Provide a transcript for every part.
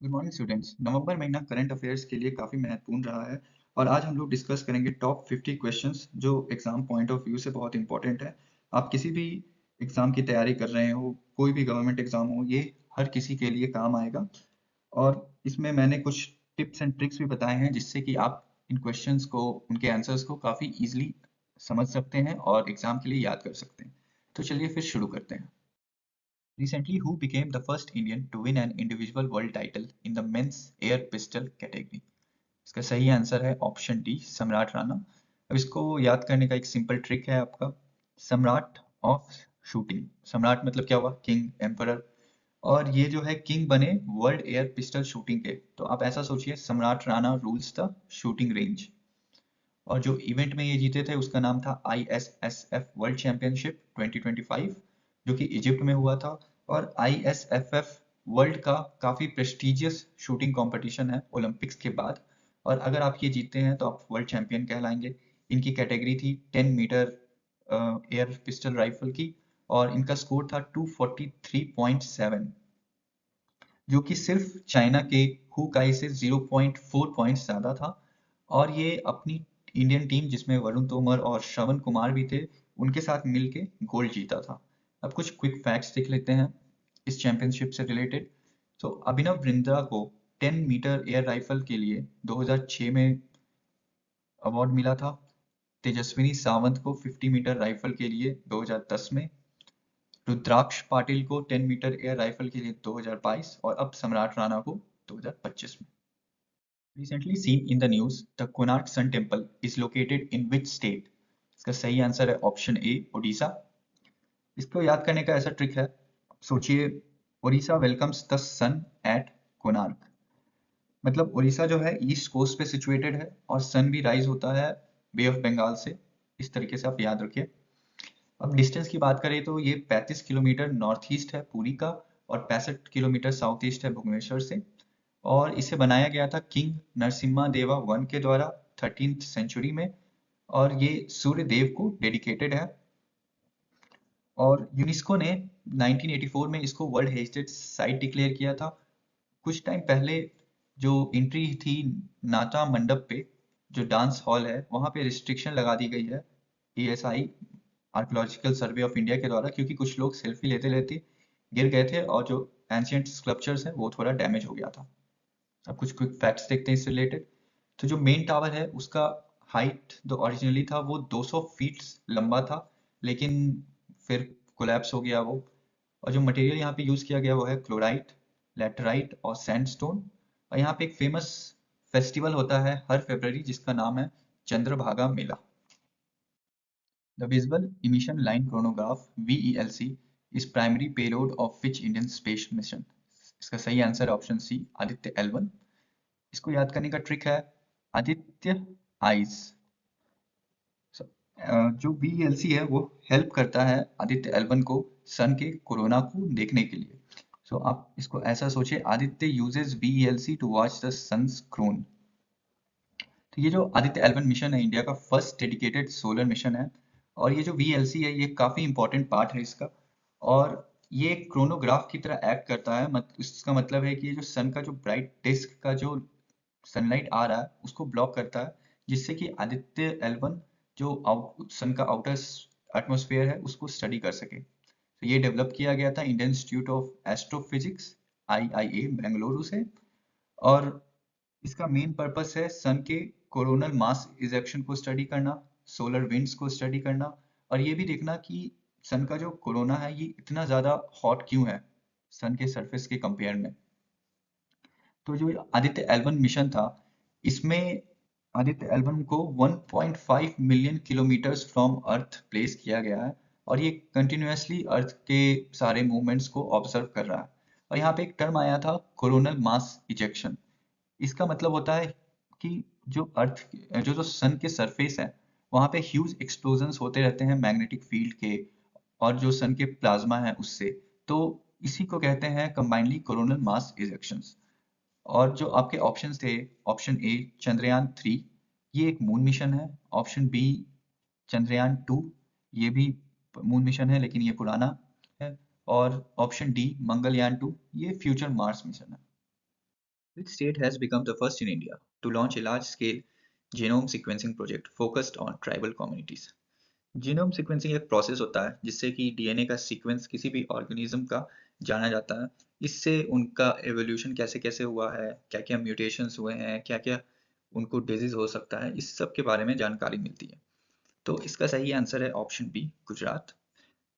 Good morning students. नवंबर महीना current affairs के लिए काफ़ी महत्वपूर्ण रहा है और आज हम लोग डिस्कस करेंगे टॉप 50 क्वेश्चंस जो एग्जाम पॉइंट ऑफ व्यू से बहुत इंपॉर्टेंट है। आप किसी भी एग्जाम की तैयारी कर रहे हो, कोई भी गवर्नमेंट एग्जाम हो, ये हर किसी के लिए काम आएगा। और इसमें मैंने कुछ टिप्स एंड ट्रिक्स भी बताए हैं जिससे कि आप इन क्वेश्चंस को, उनके आंसर्स को काफ़ी इजीली समझ सकते हैं और एग्जाम के लिए याद कर सकते हैं। तो चलिए फिर शुरू करते हैं। Recently, who became the first Indian to win an individual world title in the men's air pistol category? इसका सही आंसर है ऑप्शन डी, सम्राट राणा। अब इसको याद करने का एक सिंपल ट्रिक है आपका। सम्राट ऑफ शूटिंग, सम्राट मतलब क्या हुआ? King, emperor. और ये जो है किंग बने वर्ल्ड एयर पिस्टल शूटिंग के, तो आप ऐसा सोचिए, सम्राट Rana rules the shooting range. और जो इवेंट में ये जीते थे उसका नाम था ISSF वर्ल्ड चैंपियनशिप 2025, जो कि इजिप्ट में हुआ था। और ISFF वर्ल्ड का काफी प्रेस्टिजियस शूटिंग कंपटीशन है ओलंपिक्स के बाद। और अगर आप ये जीतते हैं तो आप वर्ल्ड चैंपियन कहलाएंगे। इनकी कैटेगरी थी 10 मीटर एयर पिस्टल राइफल की, और इनका स्कोर था 243.7, जो कि सिर्फ चाइना के हु काई से 0.4 पॉइंट्स ज्यादा था। और ये अपनी इंडियन टीम, जिसमें वरुण तोमर और श्रवण कुमार भी थे, उनके साथ मिलके गोल्ड जीता था। अब कुछ क्विक फैक्ट्स देख लेते हैं इस चैंपियनशिप से रिलेटेड। तो अभिनव बिंद्रा को 10 मीटर एयर राइफल के लिए 2006 में अवार्ड मिला था। तेजस्विनी सावंत को 50 मीटर राइफल के लिए 2010 में, रुद्राक्ष पाटिल को 10 मीटर एयर राइफल के लिए 2022, और अब सम्राट राणा को 2025 में। Recently seen in the news, the Konark Sun Temple is located in which state? इसका सही आंसर है ऑप्शन ए, ओडिशा। इसको याद करने का ऐसा ट्रिक है, सोचिए, Odisha welcomes the sun at Konark. मतलब उड़ीसा जो है ईस्ट कोस्ट पे सिचुएटेड है और सन भी राइज होता है बे ऑफ बंगाल से। इस तरीके से आप याद रखिए। अब डिस्टेंस की बात करें तो ये 35 किलोमीटर नॉर्थ ईस्ट है पुरी का, और 65 किलोमीटर साउथ ईस्ट है भुवनेश्वर से। और इसे बनाया गया था किंग नरसिम्हा देवा वन के द्वारा 13th सेंचुरी में, और ये सूर्य देव को डेडिकेटेड है। और यूनेस्को ने 1984 में इसको वर्ल्ड हेरिटेज साइट डिक्लेयर किया था। कुछ टाइम पहले जो एंट्री थी नाटा मंडप पे, जो डांस हॉल है, वहां पे रिस्ट्रिक्शन लगा दी गई है ASI, archaeological survey of India के द्वारा, क्योंकि कुछ लोग सेल्फी लेते लेते गिर गए थे और जो एंशियंट स्कल्पचर्स है वो थोड़ा डैमेज हो गया था। अब कुछ क्विक फैक्ट्स देखते हैं इससे रिलेटेड। तो जो मेन टावर है उसका हाइट जो ओरिजिनली था वो 200 फीट लंबा था, लेकिन फिर कोलैप्स हो गया वो। और जो मटेरियल यहाँ पे यूज किया गया वो है क्लोराइट, लेटराइट और सैंडस्टोन। और यहाँ पे एक फेमस फेस्टिवल होता है हर फरवरी जिसका नाम है चंद्रभागा मेला। The Visible Emission Line Chronograph VELC is primary payload of which Indian space mission? इसका सही answer option C, Aditya L1। इसको याद करने का ट्रिक है आदित्य आइज। जो VELC है वो हेल्प करता है आदित्य L1 को सन के कोरोना को देखने के लिए। सो आप इसको ऐसा सोचिए, Aditya uses VELC to watch the sun's crown. तो ये जो आदित्य L1 मिशन है इंडिया का फर्स्ट डेडिकेटेड सोलर मिशन है। और ये जो VLC है ये काफी इंपॉर्टेंट पार्ट है इसका। और ये एक क्रोनोग्राफ की तरह एक्ट करता है। इसका मतलब है कि ये जो सन का जो ब्राइट डिस्क का जो सनलाइट आ रहा है उसको ब्लॉक करता है, जिससे कि आदित्य L1 जो सन का आउटर एटमॉस्फेयर है उसको स्टडी कर सके। तो ये डेवलप किया गया था Indian institute of astrophysics IIA Bengaluru से। और इसका मेन पर्पस है सन के कोरोनल मास इजेक्शन को स्टडी करना, सोलर विंड्स को स्टडी करना, और ये भी देखना कि सन का जो कोरोना है ये इतना ज्यादा हॉट क्यों है सन के सरफेस के कंपेयर में। तो जो आदित्य L1 मिशन था, इसमें आदित्य L1 को 1.5 million kilometres from earth place किया गया है, और ये कंटिन्यूअसली अर्थ के सारे मूवमेंट्स को ऑब्जर्व कर रहा है। और यहाँ पे एक टर्म आया था कोरोनल मास इजेक्शन। इसका मतलब होता है कि जो अर्थ, जो सन के सरफेस है वहां पे ह्यूज एक्सप्लोजन्स होते रहते हैं मैग्नेटिक फील्ड के, और जो सन के प्लाज्मा है उससे। तो इसी को कहते हैं कंबाइनली कोरोनल मास इजेक्शंस। और जो आपके ऑप्शंस थे, ऑप्शन ए चंद्रयान 3, ये एक मून मिशन है। ऑप्शन बी चंद्रयान 2, ये भी मून मिशन है लेकिन ये पुराना है। और ऑप्शन डी मंगलयान 2, ये फ्यूचर मार्स मिशन है। Which state has become the first in India to launch a large-scale genome sequencing project focused on tribal communities? Genome sequencing एक प्रोसेस होता है जिससे कि डीएनए का सीक्वेंस किसी भी ऑर्गेनिज्म का जाना जाता है। इससे उनका एवोल्यूशन कैसे कैसे हुआ है, क्या क्या म्यूटेशंस हुए हैं, क्या क्या उनको डिजीज हो सकता है, इस सब के बारे में जानकारी मिलती है। तो इसका सही आंसर है ऑप्शन बी, गुजरात।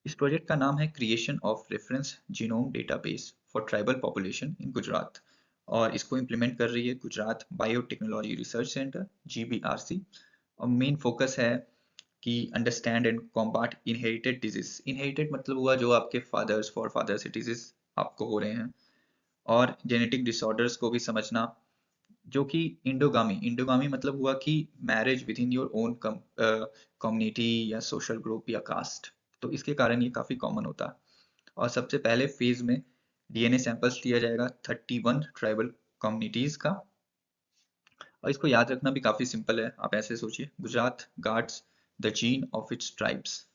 इस प्रोजेक्ट का नाम है creation of reference genome database for tribal population in Gujarat, और इसको इम्प्लीमेंट कर रही है गुजरात बायोटेक्नोलॉजी रिसर्च सेंटर, जीबीआरसी। और मेन फोकस है कि understand and कॉम्बाट inherited disease. Inherited मतलब हुआ जो आपके फादर्स फॉर फादर से डिजीज आपको हो रहे हैं, और जेनेटिक डिसऑर्डर्स को भी समझना, जो कि इंडोगामी इंडोगामी मतलब हुआ कि marriage with in your own community या सोशल ग्रुप या कास्ट। तो इसके कारण ये काफ़ी कॉमन होता है। और सबसे पहले फेज में डीएनए सैंपल्स लिया जाएगा 31 ट्राइबल कम्युनिटीज़ का। और इसको याद रखना भी काफ़ी सिंपल है, आप ऐसे सोचिए, Gujarat guards the gene of its tribes.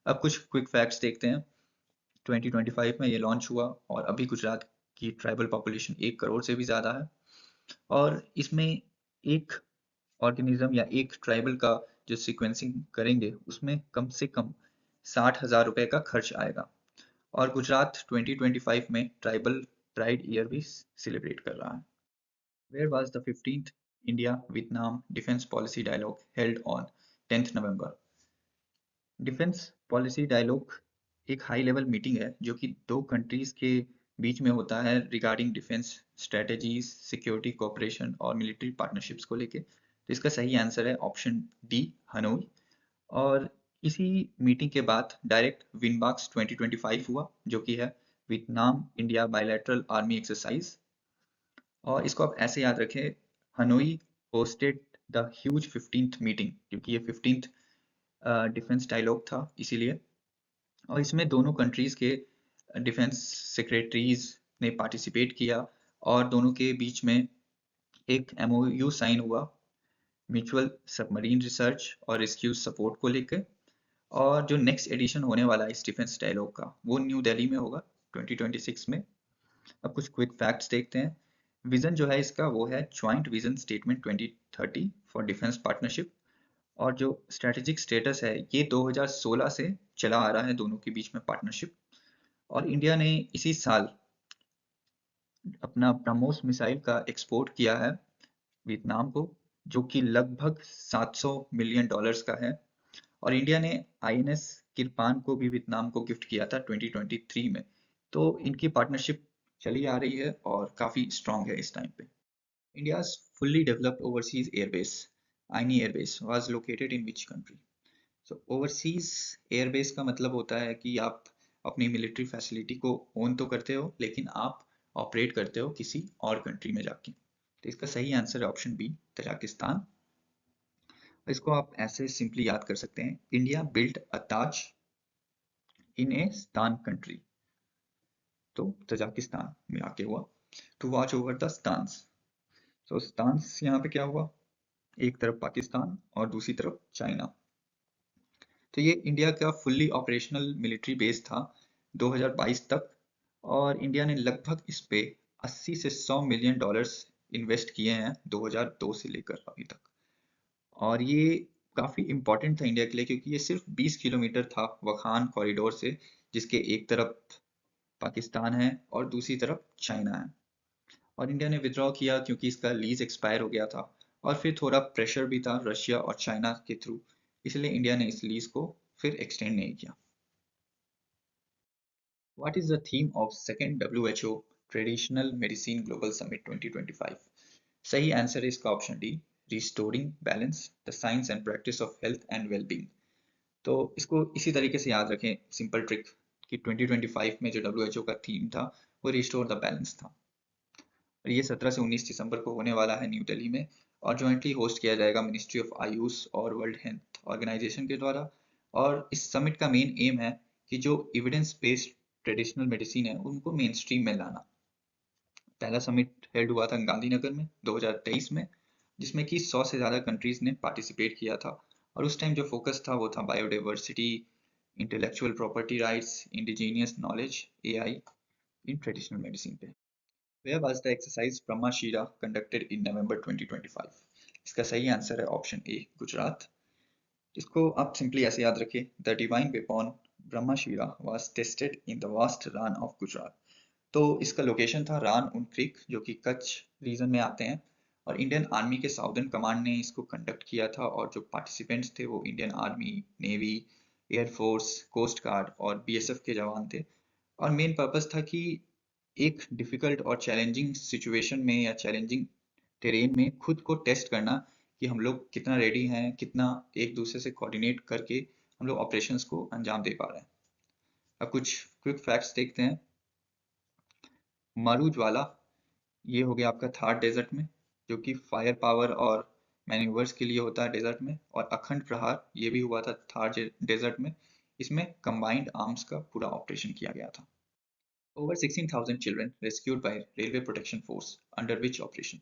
अब कुछ क्विक फैक्ट्स देखते हैं। 2025 में ये लॉन्च हुआ और अभी गुजरात की ट्राइबल पॉपुलेशन 1 करोड़ से भी ज़्यादा है। और इसमें एक ऑर्गेनिज्म या एक ट्राइबल का जो सीक्वेंसिंग करेंगे उसमें कम से कम 60,000 रुपए का खर्च आएगा। और गुजरात 2025 में ट्राइबल प्राइड ईयर भी सेलिब्रेट कर रहा है। Where was the 15th India-Vietnam Defense Policy Dialogue held on 10th November? Defence policy dialogue एक हाई लेवल मीटिंग है जो कि दो कंट्रीज के बीच में होता है regarding defence strategies, security cooperation और मिलिट्री पार्टनरशिप्स को लेके। तो इसका सही आंसर है ऑप्शन डी, हनोई। और इसी मीटिंग के बाद डायरेक्ट विनबाक्स 2025 हुआ जो कि है Vietnam India bilateral army exercise. और इसको आप ऐसे याद रखें, Hanoi hosted the huge 15th meeting, क्योंकि ये 15th डिफेंस डायलॉग था इसीलिए। और इसमें दोनों कंट्रीज के डिफेंस सेक्रेटरीज ने पार्टिसिपेट किया और दोनों के बीच में एक एमओयू साइन हुआ म्यूचुअल सबमरीन रिसर्च और रेस्क्यू सपोर्ट को लेकर। और जो नेक्स्ट एडिशन होने वाला है इस डिफेंस डायलॉग का वो न्यू दिल्ली में होगा 2026 में। अब कुछ क्विक फैक्ट्स देखते हैं। विजन जो है इसका वो है joint vision statement 2030 for defence partnership. और जो स्ट्रेटेजिक स्टेटस है ये 2016 से चला आ रहा है दोनों के बीच में पार्टनरशिप। और इंडिया ने इसी साल अपना ब्रह्मोस मिसाइल का एक्सपोर्ट किया है वियतनाम को, जो कि लगभग 700 मिलियन डॉलर्स का है। और इंडिया ने आईएनएस किरपान को भी वियतनाम को गिफ्ट किया था 2023 में। तो इनकी पार्टनरशिप चली आ रही है और काफ़ी स्ट्रांग है इस टाइम पे। India's fully developed overseas airbase, Ayni airbase, was located in which country? So overseas airbase का मतलब होता है कि आप अपनी मिलिट्री फैसिलिटी को ओन तो करते हो लेकिन आप ऑपरेट करते हो किसी और कंट्री में जाके। तो इसका सही आंसर है ऑप्शन बी, तजाकिस्तान। इसको आप ऐसे सिंपली याद कर सकते हैं, India built a Taj in a stan country. तो तजाकिस्तान में आके हुआ, to watch over the stans. तो स्तान्स यहाँ पे क्या हुआ, एक तरफ पाकिस्तान और दूसरी तरफ चाइना। तो ये इंडिया का फुल्ली ऑपरेशनल मिलिट्री बेस था 2022 तक। और इंडिया ने लगभग इस पे 80 से 100 मिलियन डॉलर्स इन्वेस्ट किए हैं 2002 से लेकर अभी तक। और ये काफ़ी इम्पोर्टेंट था इंडिया के लिए क्योंकि ये सिर्फ 20 किलोमीटर था वखान कॉरिडोर से, जिसके एक तरफ पाकिस्तान है और दूसरी तरफ चाइना है। और इंडिया ने विड्रॉ किया क्योंकि इसका लीज एक्सपायर हो गया था, और फिर थोड़ा प्रेशर भी था रशिया और चाइना के थ्रू, इसलिए इंडिया ने इस लीज को फिर एक्सटेंड नहीं किया। What is the theme of second WHO Traditional Medicine Global Summit 2025? सही आंसर है इसका option D, restoring balance the science and practice of health and wellbeing. तो इसको इसी तरीके से याद रखें, सिंपल ट्रिक, कि 2025 में जो WHO का थीम था वो रिस्टोर द बैलेंस था। और ये 17 से 19 दिसंबर को होने वाला है न्यू दिल्ली में, और जॉइंटली होस्ट किया जाएगा मिनिस्ट्री ऑफ आयुष और वर्ल्ड हेल्थ ऑर्गेनाइजेशन के द्वारा। और इस समिट का मेन एम है कि जो एविडेंस बेस्ड ट्रेडिशनल मेडिसिन है उनको मेन स्ट्रीम में लाना। पहला समिट हेल्ड हुआ था गांधीनगर में 2023 में, जिसमें कि 100 से ज़्यादा कंट्रीज ने पार्टिसिपेट किया था। और उस टाइम जो फोकस था वो था biodiversity, intellectual property rights, indigenous knowledge, AI in traditional medicine पे। Where was the exercise Brahmashira conducted in November 2025? इसका सही आंसर है ऑप्शन ए, गुजरात। इसको आप सिंपली ऐसे याद रखें, the divine weapon Brahmashira was tested in the vast run of Gujarat. तो इसका लोकेशन था रान उन क्रिक, जो कि कच्छ रीजन में आते हैं, और इंडियन आर्मी के साउदर्न कमांड ने इसको कंडक्ट किया था, और जो पार्टिसिपेंट्स थे वो Indian army, navy, air force, coast guard और बीएसएफ के जवान थे। और मेन पर्पस था कि एक डिफिकल्ट और चैलेंजिंग सिचुएशन में या चैलेंजिंग टेरेन में खुद को टेस्ट करना कि हम लोग कितना रेडी हैं, कितना एक दूसरे से कोऑर्डिनेट करके हम लोग ऑपरेशंस को अंजाम दे पा रहे हैं। अब कुछ क्विक फैक्ट्स देखते हैं। मारू ज्वाला, ये हो गया आपका थार डेजर्ट में, जो कि फायर पावर और मैन्यूवर्स के लिए होता है डेजर्ट में। और अखंड प्रहार, ये भी हुआ था थार डेजर्ट में। इसमें कंबाइंड आर्म्स का पूरा ऑपरेशन किया गया था। Over 16,000 children rescued by Railway Protection Force under which operation?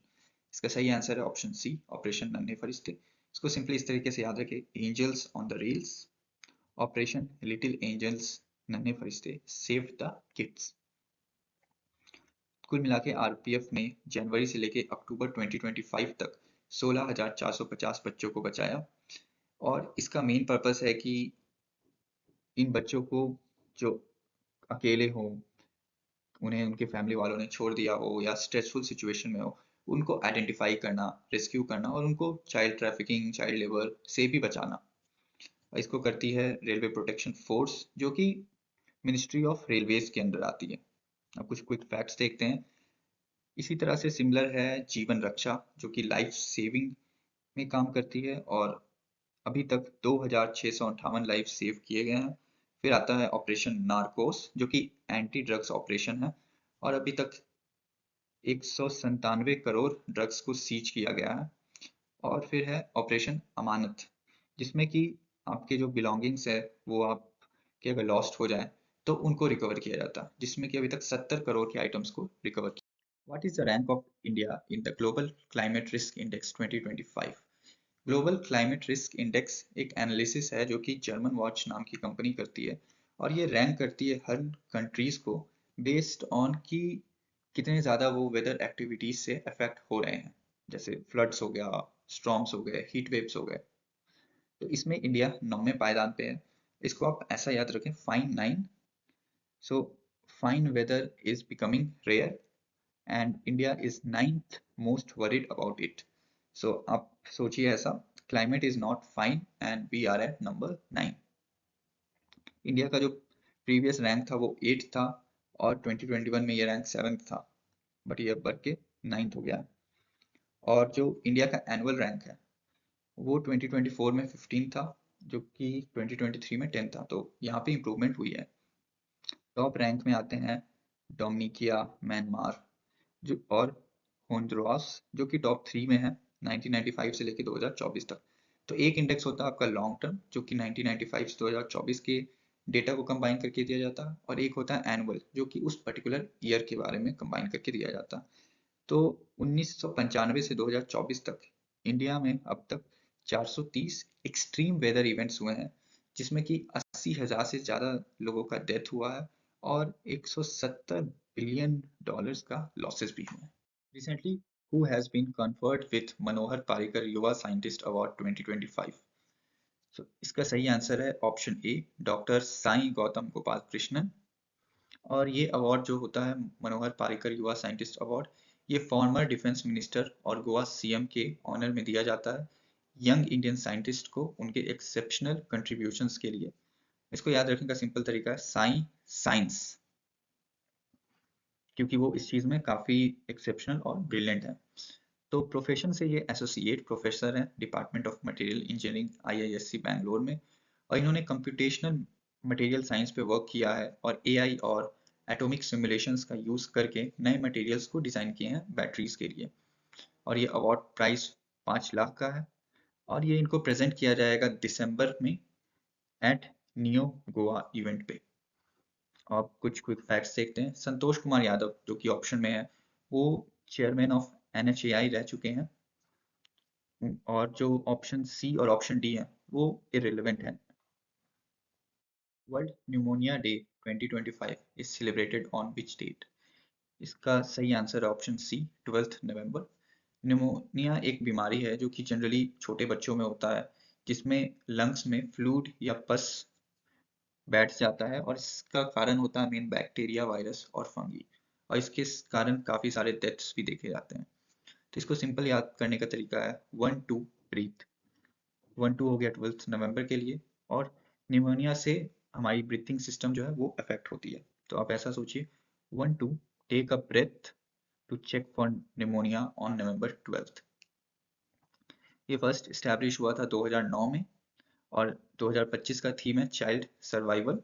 इसका सही आंसर है ऑप्शन सी, ऑपरेशन नन्हे फरिश्ते। इसको सिंपली इस तरीके से याद रखें, angels on the rails, operation little angels नन्हे फरिश्ते सेव्ड द किड्स। कुल मिला के आरपीएफ ने जनवरी से लेके अक्टूबर 2025 तक 16,450 बच्चों को बचाया। और इसका मेन पर्पस है कि इन बच्चों को जो अकेले हों, उन्हें उनके फैमिली वालों ने छोड़ दिया हो या स्ट्रेसफुल सिचुएशन में हो, उनको आइडेंटिफाई करना, रेस्क्यू करना और उनको चाइल्ड ट्रैफिकिंग, चाइल्ड लेबर से भी बचाना। इसको करती है रेलवे प्रोटेक्शन फोर्स, जो कि मिनिस्ट्री ऑफ रेलवेज के अंदर आती है। अब कुछ क्विक फैक्ट्स देखते हैं। इसी तरह से सिमिलर है जीवन रक्षा, जो कि लाइफ सेविंग में काम करती है, और अभी तक 2,658 लाइफ सेव किए गए हैं। फिर आता है ऑपरेशन नार्कोस, जो कि एंटी ड्रग्स ऑपरेशन है, और अभी तक 197 करोड़ ड्रग्स को सीज किया गया है। और फिर है ऑपरेशन अमानत, जिसमें कि आपके जो बिलोंगिंग्स है वो आपके अगर लॉस्ट हो जाए तो उनको रिकवर किया जाता है, जिसमें कि अभी तक 70 करोड़ के आइटम्स को रिकवर किया। What is the rank of India in the global climate risk index 2025? Global climate risk index एक एनालिसिस है जो कि जर्मन वॉच नाम की कंपनी करती है, और ये रैंक करती है हर कंट्रीज को बेस्ड ऑन कि कितने ज़्यादा वो वेदर एक्टिविटीज से अफेक्ट हो रहे हैं, जैसे फ्लड्स हो गया, स्टॉर्म्स हो गए, हीट वेव्स हो गए। तो इसमें इंडिया 9वें पायदान पे है। इसको आप ऐसा याद रखें, fine 9। So fine weather is becoming rare and India is 9th most worried about it. So आप सोचिए ऐसा, climate is not fine and we are at number 9। India का जो प्रीवियस रैंक था वो 8 था, और 2021 में ये रैंक 7th था, बट ये अब बढ़ के 9th हो गया। और जो इंडिया का एनुअल रैंक है वो 2024 में 15 था, जो कि 2023 में 10 था, तो यहाँ पे इम्प्रूवमेंट हुई है। टॉप रैंक में आते हैं डोमिनिकिया, म्यांमार, जो और होंडुरास, जो कि टॉप 3 में है 1995 से लेके 2024 तक। तो एक इंडेक्स होता है आपका लॉन्ग टर्म, जो कि 1995 से 2024 के डेटा को कंबाइन करके दिया जाता है, और एक होता है एनुअल, जो कि उस पर्टिकुलर ईयर के बारे में कंबाइन करके दिया जाता है। तो 1995 से 2024 तक इंडिया में अब तक 430 एक्सट्रीम वेदर इवेंट्स हुए हैं, जिसमें कि 80,000 से ज़्यादा लोगों का डेथ हुआ है, और 170 बिलियन डॉलर्स का लॉसेस भी हुए हैं। Recently, who has been conferred with मनोहर पारिकर युवा साइंटिस्ट अवार्ड 2025? So, इसका सही आंसर है ऑप्शन ए, डॉक्टर साई गौतम गोपाल कृष्णन। और ये अवार्ड जो होता है मनोहर पारिकर युवा साइंटिस्ट अवार्ड, ये फॉर्मर डिफेंस मिनिस्टर और गोवा सीएम के ऑनर में दिया जाता है यंग इंडियन साइंटिस्ट को उनके एक्सेप्शनल कंट्रीब्यूशंस के लिए। इसको याद रखने का सिंपल तरीका है साई साइंस, क्योंकि वो इस चीज़ में काफ़ी एक्सेप्शनल और ब्रिलियंट है। तो प्रोफेशन से ये एसोसिएट प्रोफेसर हैं department of material engineering IISc Bangalore में, और इन्होंने कंप्यूटेशनल मटेरियल साइंस पे वर्क किया है, और एआई और एटॉमिक सिमुलेशंस का यूज़ करके नए मटेरियल्स को डिज़ाइन किए हैं बैटरीज के लिए। और ये अवार्ड प्राइस 5 लाख का है, और ये इनको प्रेजेंट किया जाएगा दिसंबर में एट नियो गोवा इवेंट पे। आप कुछ क्विक फैक्ट्स देखते हैं। संतोष कुमार यादव, जो कि ऑप्शन में है, वो चेयरमैन ऑफ एनएचएआई रह चुके हैं, और जो ऑप्शन सी और ऑप्शन डी है वो इरेलीवेंट है। World pneumonia day 2025 is celebrated on which date? इसका सही आंसर है ऑप्शन सी, 12 नवंबर। निमोनिया एक बीमारी है जो कि जनरली छोटे बच्चों में होता है, जिसमें लंग्स में फ्लूइड या पस बैठ जाता है, और इसका कारण होता है मेन बैक्टीरिया, वायरस और फंगी, और इसके कारण काफ़ी सारे डेथ्स भी देखे जाते हैं। तो इसको सिंपल याद करने का तरीका है 1 2 ब्रीथ। 1 2 हो गया 12 नवंबर के लिए। और निमोनिया से हमारी ब्रीथिंग सिस्टम जो है वो अफेक्ट होती है। तो आप ऐसा सोचिए, 1 2 take a breath to check for pneumonia on November 12th। ये फर्स्ट इस्टेब्लिश हुआ था 2009 में, और 2025 का थीम है चाइल्ड सर्वाइवल।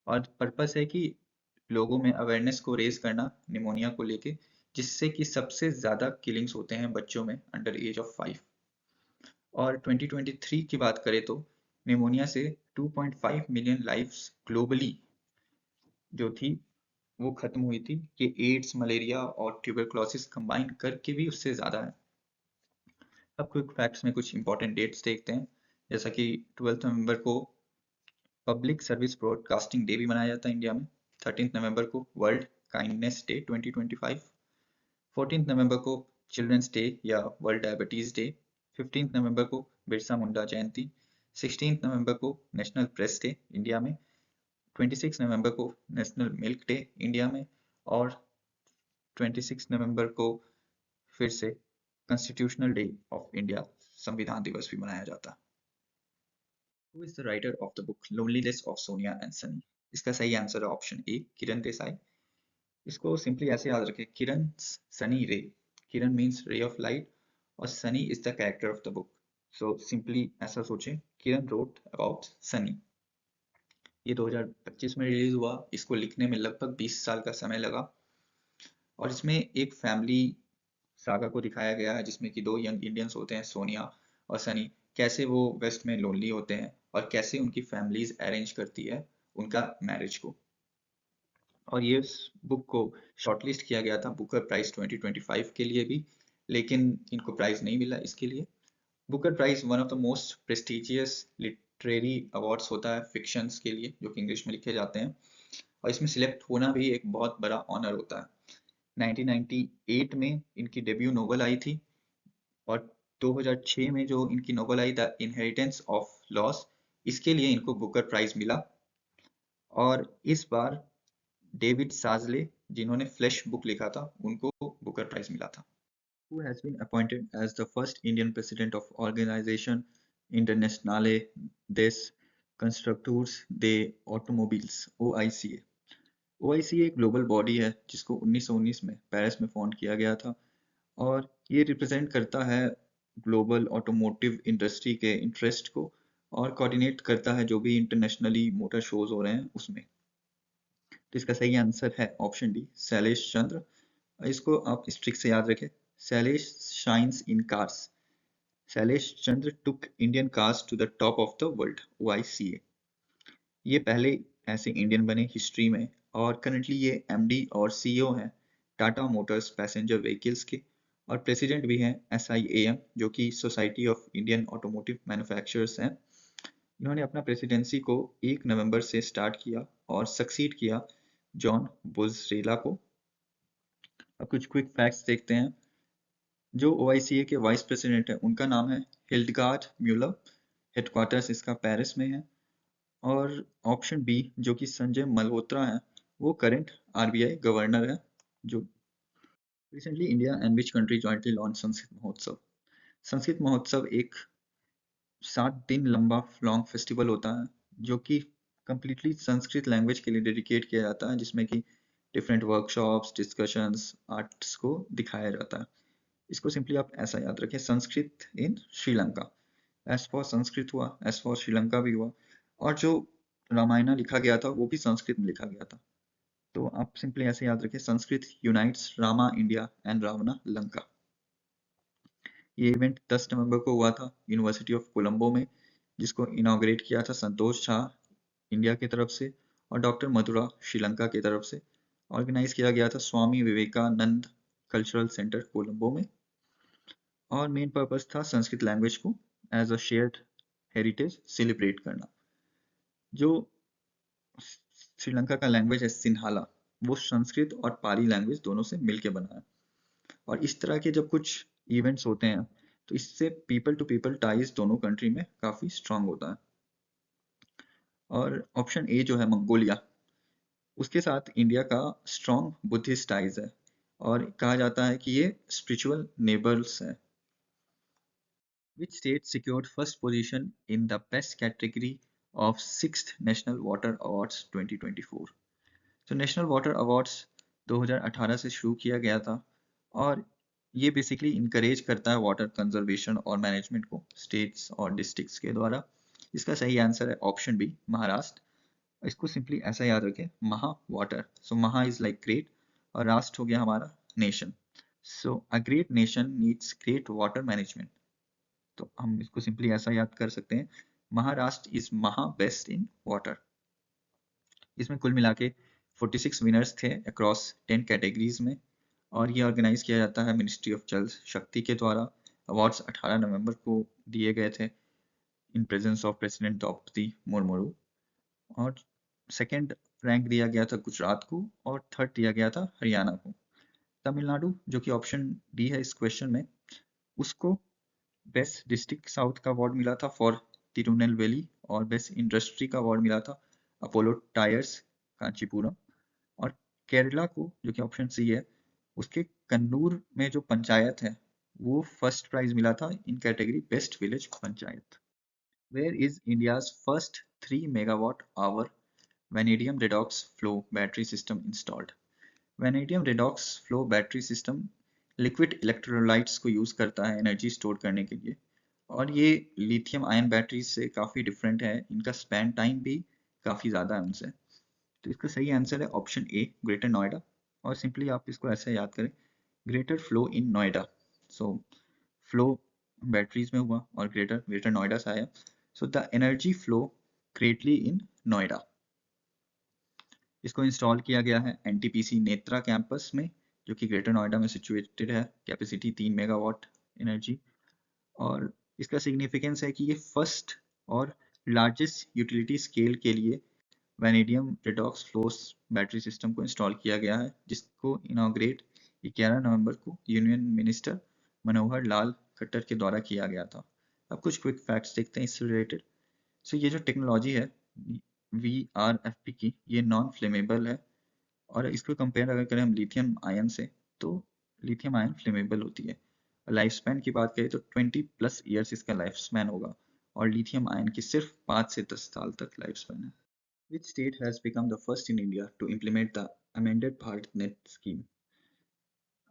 और पर्पस है कि लोगों में अवेयरनेस को रेज करना निमोनिया को लेके, जिससे कि सबसे ज़्यादा किलिंग्स होते हैं बच्चों में अंडर एज ऑफ 5। और 2023 की बात करें तो निमोनिया से 2.5 मिलियन लाइव्स ग्लोबली जो थी वो खत्म हुई थी। ये एड्स, मलेरिया और ट्यूबरक्लोसिस कंबाइन करके भी उससे ज़्यादा है। अब क्विक फैक्ट्स में कुछ इंपॉर्टेंट डेट्स देखते हैं, जैसा कि 12 नवंबर को पब्लिक सर्विस ब्रॉडकास्टिंग डे भी मनाया जाता है इंडिया में। 13 नवंबर को वर्ल्ड काइंडनेस डे 2025। 14 नवंबर को चिल्ड्रंस डे या वर्ल्ड डायबिटीज डे। 15 नवंबर को बिरसा मुंडा जयंती। 16 नवंबर को नेशनल प्रेस डे इंडिया में। 26 नवंबर को नेशनल मिल्क डे इंडिया में। और 26 नवंबर को फिर से कॉन्स्टिट्यूशनल डे ऑफ इंडिया, संविधान दिवस भी मनाया जाता है। Who is the writer of the book loneliness of Sonia and Sunny? इसका सही आंसर है ऑप्शन ए, किरण देसाई। इसको सिंपली ऐसे याद रखें, किरण सनी रे। किरण मीन्स रे ऑफ लाइट, और Sunny is the character of the book. So simply ऐसा सोचें, किरण रोट अबाउट सनी। ये 2025 में रिलीज हुआ। इसको लिखने में लगभग 20 साल का समय लगा, और इसमें एक फैमिली सागा को दिखाया गया है, जिसमें कि दो यंग इंडियंस होते हैं, सोनिया और सनी। कैसे वो वेस्ट में लोनली होते हैं, और कैसे उनकी फैमिलीज अरेंज करती है उनका मैरिज को। और ये बुक को शॉर्टलिस्ट किया गया था बुकर प्राइज 2025 के लिए भी, लेकिन इनको प्राइज नहीं मिला इसके लिए। Booker prize one of the most prestigious literary awards होता है फिक्शंस के लिए, जो कि इंग्लिश में लिखे जाते हैं, और इसमें सिलेक्ट होना भी एक बहुत बड़ा ऑनर होता है। 1998 में इनकी डेब्यू नोवेल आई थी, और 2006 में जो इनकी novel I the inheritance of loss, इसके लिए इनको बुकर प्राइज मिला। और इस बार डेविड साजले, जिन्होंने फ्लैश बुक लिखा था, उनको बुकर प्राइज मिला था। Who has been appointed as the first Indian president of Organization Internationale des Constructeurs de Automobiles, OICA? OICA एक ग्लोबल बॉडी है जिसको 1919 में पेरिस में फाउंड किया गया था, और ये रिप्रेजेंट करता है ग्लोबल ऑटोमोटिव इंडस्ट्री के इंटरेस्ट को, और कोऑर्डिनेट करता है जो भी इंटरनेशनली मोटर शोज हो रहे हैं उसमें। तो इसका सही आंसर है ऑप्शन डी, शैलेश चंद्र। इसको आप इस ट्रिक से याद रखें, Shailesh shines in cars. Shailesh Chandra took Indian cars to the top of the world, OICA। ये पहले ऐसे इंडियन बने हिस्ट्री में, और करंटली ये MD और CEO हैं टाटा मोटर्स पैसेंजर व्हीकल्स के, और प्रेसिडेंट भी हैं SIAM, जो कि society of Indian automotive manufacturers हैं। इन्होंने अपना प्रेसिडेंसी को 1 नवंबर से स्टार्ट किया, और सक्सीड किया जॉन बुजरेला को। अब कुछ क्विक फैक्ट्स देखते हैं। जो OICA के वाइस प्रेसिडेंट है उनका नाम है हिल्डगार्ड म्यूलर। हेडक्वार्टर्स इसका पेरिस में है। और ऑप्शन बी, जो कि संजय मल्होत्रा है, वो करंट RBI गवर्नर है। जो recently India and which country jointly launch Sanskrit महोत्सव? संस्कृत महोत्सव एक 7 दिन लंबा लॉन्ग फेस्टिवल होता है, जो कि कम्प्लीटली संस्कृत लैंग्वेज के लिए डेडिकेट किया जाता है, जिसमें कि डिफरेंट वर्कशॉप्स, डिस्कशंस, आर्ट्स को दिखाया जाता है। इसको सिंपली आप ऐसा याद रखें, संस्कृत इन श्रीलंका। एज फॉर संस्कृत हुआ, एज फॉर श्रीलंका भी हुआ, और जो रामायण लिखा गया था वो भी संस्कृत में लिखा गया था। तो आप सिंपली ऐसे याद रखें, Sanskrit unites Rama India and Ravana Lanka. ये इवेंट 10 नवंबर को हुआ था यूनिवर्सिटी ऑफ कोलंबो में, जिसको इनॉग्रेट किया था संतोष झा इंडिया की तरफ से, और डॉक्टर मधुरा श्रीलंका की तरफ से। ऑर्गेनाइज किया गया था स्वामी विवेकानंद कल्चरल सेंटर कोलंबो में, और मेन पर्पस था संस्कृत लैंग्वेज को as a shared heritage celebrate करना। जो श्रीलंका का लैंग्वेज है सिन्हाला, वो संस्कृत और पाली लैंग्वेज दोनों से मिलके बना है। और इस तरह के जब कुछ इवेंट्स होते हैं तो इससे पीपल टू पीपल टाइज दोनों कंट्री में काफी स्ट्रांग होता है। और ऑप्शन ए जो है मंगोलिया, उसके साथ इंडिया का स्ट्रांग बुद्धिस्ट टाइज है और कहा जाता है कि ये स्पिरिचुअल नेबर्स है। Which state secured first position in the best category of 6th National Water Awards 2024? तो नेशनल वाटर अवार्ड्स 2018 से शुरू किया गया था और ये बेसिकली इनकरेज करता है वाटर कंजर्वेशन और मैनेजमेंट को स्टेट्स और डिस्ट्रिक्ट्स के द्वारा। इसका सही आंसर है ऑप्शन बी, महाराष्ट्र। इसको सिंपली ऐसा याद रखें, महा वाटर, सो महा इज लाइक ग्रेट और राष्ट्र हो गया हमारा nation. So a great nation needs great water management, तो हम इसको सिंपली ऐसा याद कर सकते हैं, महाराष्ट्र इज महा बेस्ट इन वाटर। इसमें कुल मिला के 46 विनर्स थे अक्रॉस 10 कैटेगरीज में और ये ऑर्गेनाइज किया जाता है मिनिस्ट्री ऑफ जल शक्ति के द्वारा। अवार्ड्स 18 नवंबर को दिए गए थे in presence of president Droupadi Murmu. और सेकंड रैंक दिया गया था गुजरात को और थर्ड दिया गया था हरियाणा को। तमिलनाडु, जो कि ऑप्शन डी है इस क्वेश्चन में, उसको बेस्ट डिस्ट्रिक्ट साउथ का अवार्ड मिला था फॉर तिरुनेलवेली और बेस्ट इंडस्ट्री का अवार्ड मिला था अपोलो टायर्स कांचीपुरम। और केरला को, जो कि ऑप्शन सी है, उसके कन्नूर में जो पंचायत है वो फर्स्ट प्राइज मिला था in category best village panchayat. Where is India's first 3 megawatt hour vanadium redox flow battery system installed? Vanadium redox flow battery system liquid electrolytes को यूज करता है एनर्जी स्टोर करने के लिए और ये लिथियम आयन बैटरीज से काफी डिफरेंट है, इनका स्पैन टाइम भी काफी ज्यादा है उनसे। तो इसका सही आंसर है ऑप्शन ए, ग्रेटर नोएडा। और सिंपली आप इसको ऐसे याद करें, greater flow in Noida. So flow batteries में हुआ और ग्रेटर ग्रेटर नोएडा से आया, so the energy flow greatly इन नोएडा। इसको इंस्टॉल किया गया है एनटीपीसी नेत्रा कैंपस में, जो कि ग्रेटर नोएडा में सिचुएटेड है, कैपेसिटी 3 मेगावाट एनर्जी। और इसका सिग्निफिकेंस है कि ये फर्स्ट और लार्जेस्ट यूटिलिटी स्केल के लिए vanadium redox flows battery system को इंस्टॉल किया गया है, जिसको इनॉग्रेट 11 नवंबर को यूनियन मिनिस्टर मनोहर लाल खट्टर के द्वारा किया गया था। अब कुछ क्विक फैक्ट्स देखते हैं इससे रिलेटेड। सो ये जो टेक्नोलॉजी है VRFP की, ये नॉन फ्लेमेबल है और इसको कंपेयर अगर करें हम लिथियम आयन से, तो लिथियम आयन फ्लेमेबल होती है। लाइफ स्पैन की बात करें तो 20+ ईयर्स इसका लाइफ स्पैन होगा और लिथियम आयन की सिर्फ 5 से 10 साल तक लाइफ स्पैन है। Which state has become the first in India to implement the amended BharatNet scheme?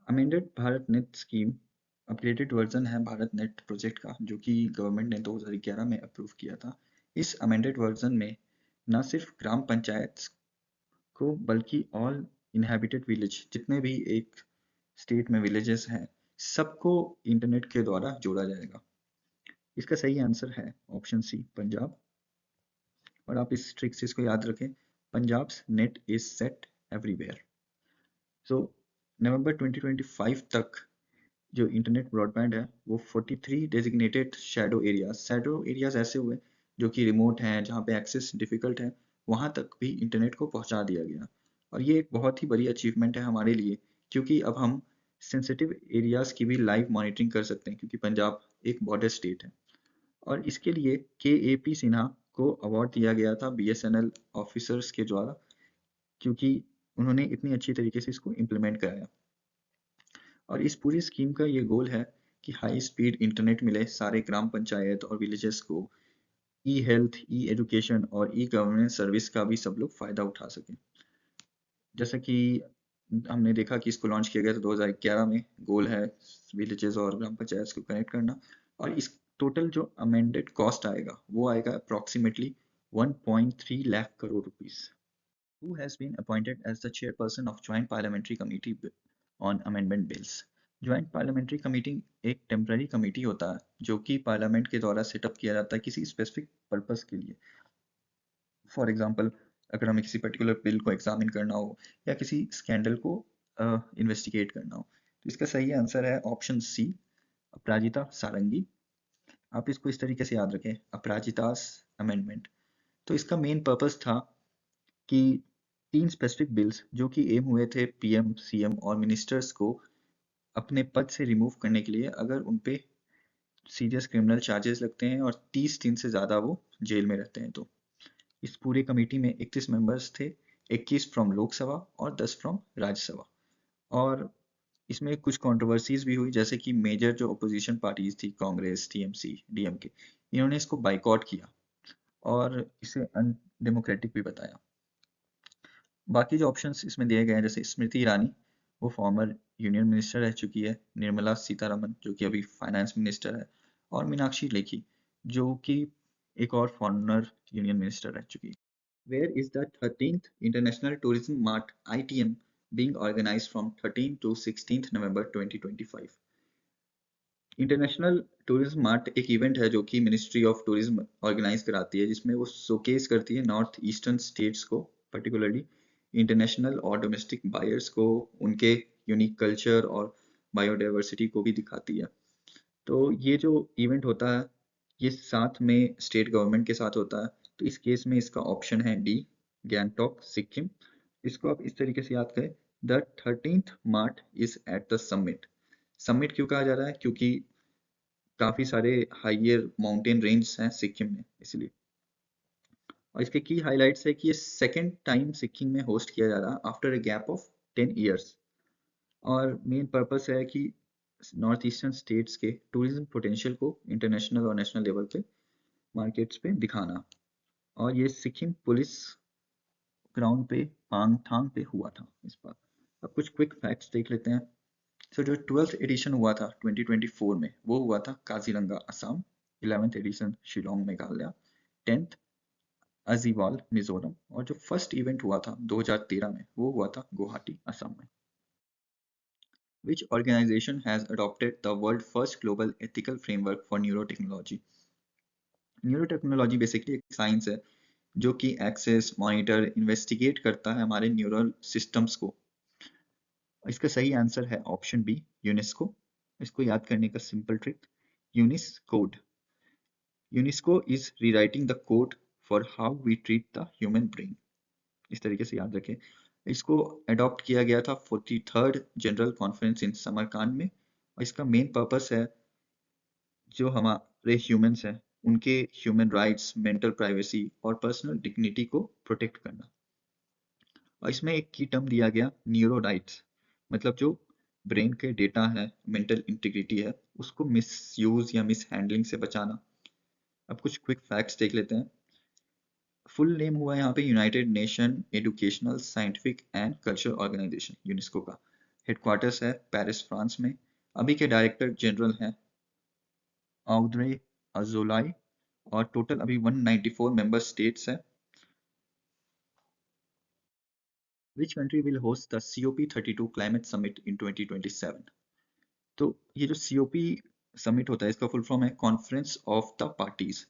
Amended BharatNet scheme updated version है भारत नेट प्रोजेक्ट का, जो कि गवर्नमेंट ने 2011 में अप्रूव किया था। इस अमेंडेड वर्जन में न सिर्फ ग्राम पंचायत को बल्कि ऑल इनहेबिटेड विलेज, जितने भी एक स्टेट में विलेजेस हैं, सबको इंटरनेट के द्वारा जोड़ा जाएगा। इसका सही आंसर है ऑप्शन सी, पंजाब। और आप इस ट्रिक से इसको याद रखें, Punjab net is set everywhere. So November 2025 तक जो इंटरनेट ब्रॉडबैंड है वो 43 डेजिग्नेटेड शैडो एरियाज ऐसे हुए जो कि रिमोट हैं, जहाँ पे एक्सेस डिफिकल्ट है, वहाँ तक भी इंटरनेट को पहुँचा दिया गया। और ये एक बहुत ही बड़ी अचीवमेंट है हमारे लिए, क्योंकि अब हम सेंसिटिव एरियाज की भी लाइव मॉनिटरिंग कर सकते हैं, क्योंकि पंजाब एक बॉर्डर स्टेट है। और इसके लिए KAP सिन्हा को अवार्ड दिया गया था BSNL ऑफिसर्स के द्वारा, क्योंकि उन्होंने इतनी अच्छी तरीके से इसको इम्प्लीमेंट कराया। और इस पूरी स्कीम का ये गोल है कि हाई स्पीड इंटरनेट मिले सारे ग्राम पंचायत और विलेजेस को, ई हेल्थ, ई एजुकेशन और ई गवर्नेंस सर्विस का भी सब लोग फायदा उठा सकें। जैसा कि हमने देखा कि इसको लॉन्च किया गया था 2011 में, गोल है विलेजेस और ग्राम पंचायत को कनेक्ट करना। और इस टोटल जो अमेंडेड कॉस्ट आएगा वो आएगा approximately 1.3 lakh crore rupees. Who has been appointed as the chairperson of Joint Parliamentary Committee on Amendment Bills? Joint parliamentary committee एक टेम्पररी कमेटी होता है जो कि पार्लियामेंट के द्वारा सेटअप किया जाता है किसी स्पेसिफिक पर्पस के लिए। फॉर एग्जांपल, अगर हमें किसी पर्टिकुलर बिल को एग्जामिन करना हो या किसी स्कैंडल को इन्वेस्टिगेट करना हो, तो इसका सही आंसर है ऑप्शन सी, अपराजिता सारंगी। आप इसको इस तरीके से याद रखें, अपराजितास अमेंडमेंट। तो इसका मेन पर्पस था कि 3 स्पेसिफिक बिल्स जो कि एम हुए थे पीएम, सीएम और मिनिस्टर्स को अपने पद से रिमूव करने के लिए अगर उन पे सीरियस क्रिमिनल चार्जेस लगते हैं और 30 दिन से ज़्यादा वो जेल में रहते हैं तो। इस पूरी कमेटी में 31 मेंबर्स थे, 21 फ्रॉम लोकसभा और 10 फ्रॉम राज्यसभा। और इसमें कुछ कंट्रोवर्सीज भी हुई, जैसे कि मेजर जो अपोजिशन पार्टीज थी कांग्रेस, टीएमसी, डीएमके, इन्होंने इसको बाइकआउट किया और इसे अनडेमोक्रेटिक भी बताया। बाकी जो ऑप्शंस इसमें दिए गए हैं, जैसे स्मृति ईरानी, वो फॉर्मर यूनियन मिनिस्टर रह चुकी है, निर्मला सीतारमन जो कि अभी फाइनेंस मिनिस्टर है, और मीनाक्षी लेखी जो कि एक और फॉरेनर यूनियन मिनिस्टर रह चुकी है। Where is the 13th International Tourism Mart ITM being organized from 13 to 16th November 2025? International tourism mart एक इवेंट है जो कि मिनिस्ट्री ऑफ टूरिज्म ऑर्गेनाइज कराती है, जिसमें वो शोकेस करती है नॉर्थ ईस्टर्न स्टेट्स को, पर्टिकुलरली इंटरनेशनल और डोमेस्टिक बायर्स को, उनके यूनिक कल्चर और बायोडाइवर्सिटी को भी दिखाती है। तो ये जो इवेंट होता है ये साथ में स्टेट गवर्नमेंट के साथ होता है, तो इस केस में इसका ऑप्शन है डी, गैंगटॉक, सिक्किम। इसको आप इस तरीके से याद करें, the 13th mart is at the summit. Summit क्यों कहा जा रहा है? क्योंकि काफी सारे हाइयर माउंटेन रेंज हैं सिक्किम में, इसलिए। और इसके की हाइलाइट्स है कि ये सेकेंड टाइम सिक्किम में होस्ट किया जा रहा है after a gap of 10 years. और मेन पर्पस है कि नॉर्थ ईस्टर्न स्टेट्स के टूरिज्म पोटेंशियल को इंटरनेशनल और नेशनल लेवल पे मार्केट्स पे दिखाना। और ये सिक्किम पुलिस ग्राउंड पे पांगथांग पे हुआ था इस बार। अब कुछ क्विक फैक्ट्स देख लेते हैं। सो जो 12th एडिशन हुआ था 2024 में, वो हुआ था Kaziranga Assam. 11th edition Shillong Meghalaya. 10th Aizawl Mizoram. और जो फर्स्ट इवेंट हुआ था 2013 में, वो हुआ था गुवाहाटी असम में। Which organization has adopted the world first global ethical framework for neurotechnology? Neurotechnology basically एक साइंस है जो कि एक्सेस, मॉनिटर, इन्वेस्टिगेट करता है हमारे न्यूरल सिस्टम्स को। इसका सही आंसर है ऑप्शन बी, यूनेस्को। इसको याद करने का सिंपल ट्रिक, यूनिस code. UNESCO is rewriting the code for how we treat the human brain. इस तरीके से याद रखें। इसको अडॉप्ट किया गया था 43rd जनरल कॉन्फ्रेंस इन समरकांड में। और इसका मेन पर्पस है जो हमारे ह्यूमंस हैं उनके ह्यूमन राइट्स, मेंटल प्राइवेसी और पर्सनल डिग्निटी को प्रोटेक्ट करना। और इसमें एक की टर्म दिया गया, न्यूरो राइट्स, मतलब जो ब्रेन के डेटा है, मेंटल इंटीग्रिटी है, उसको मिसयूज या मिस हैंडलिंग से बचाना। अब कुछ क्विक फैक्ट्स देख लेते हैं। फुल नेम हुआ यहाँ पे United Nation Educational, Scientific and Cultural Organisation, UNESCO का। हेडक्वार्टर्स है पेरिस, फ्रांस में। अभी के डायरेक्टर जनरल हैं ऑड्रे अजोलाई। और टोटल अभी 194 मेंबर स्टेट्स हैं। Which country will host the COP32 climate summit in 2027? तो ये जो COP समिट होता है इसका फुल फॉर्म है कॉन्फ्रेंस ऑफ द पार्टीज।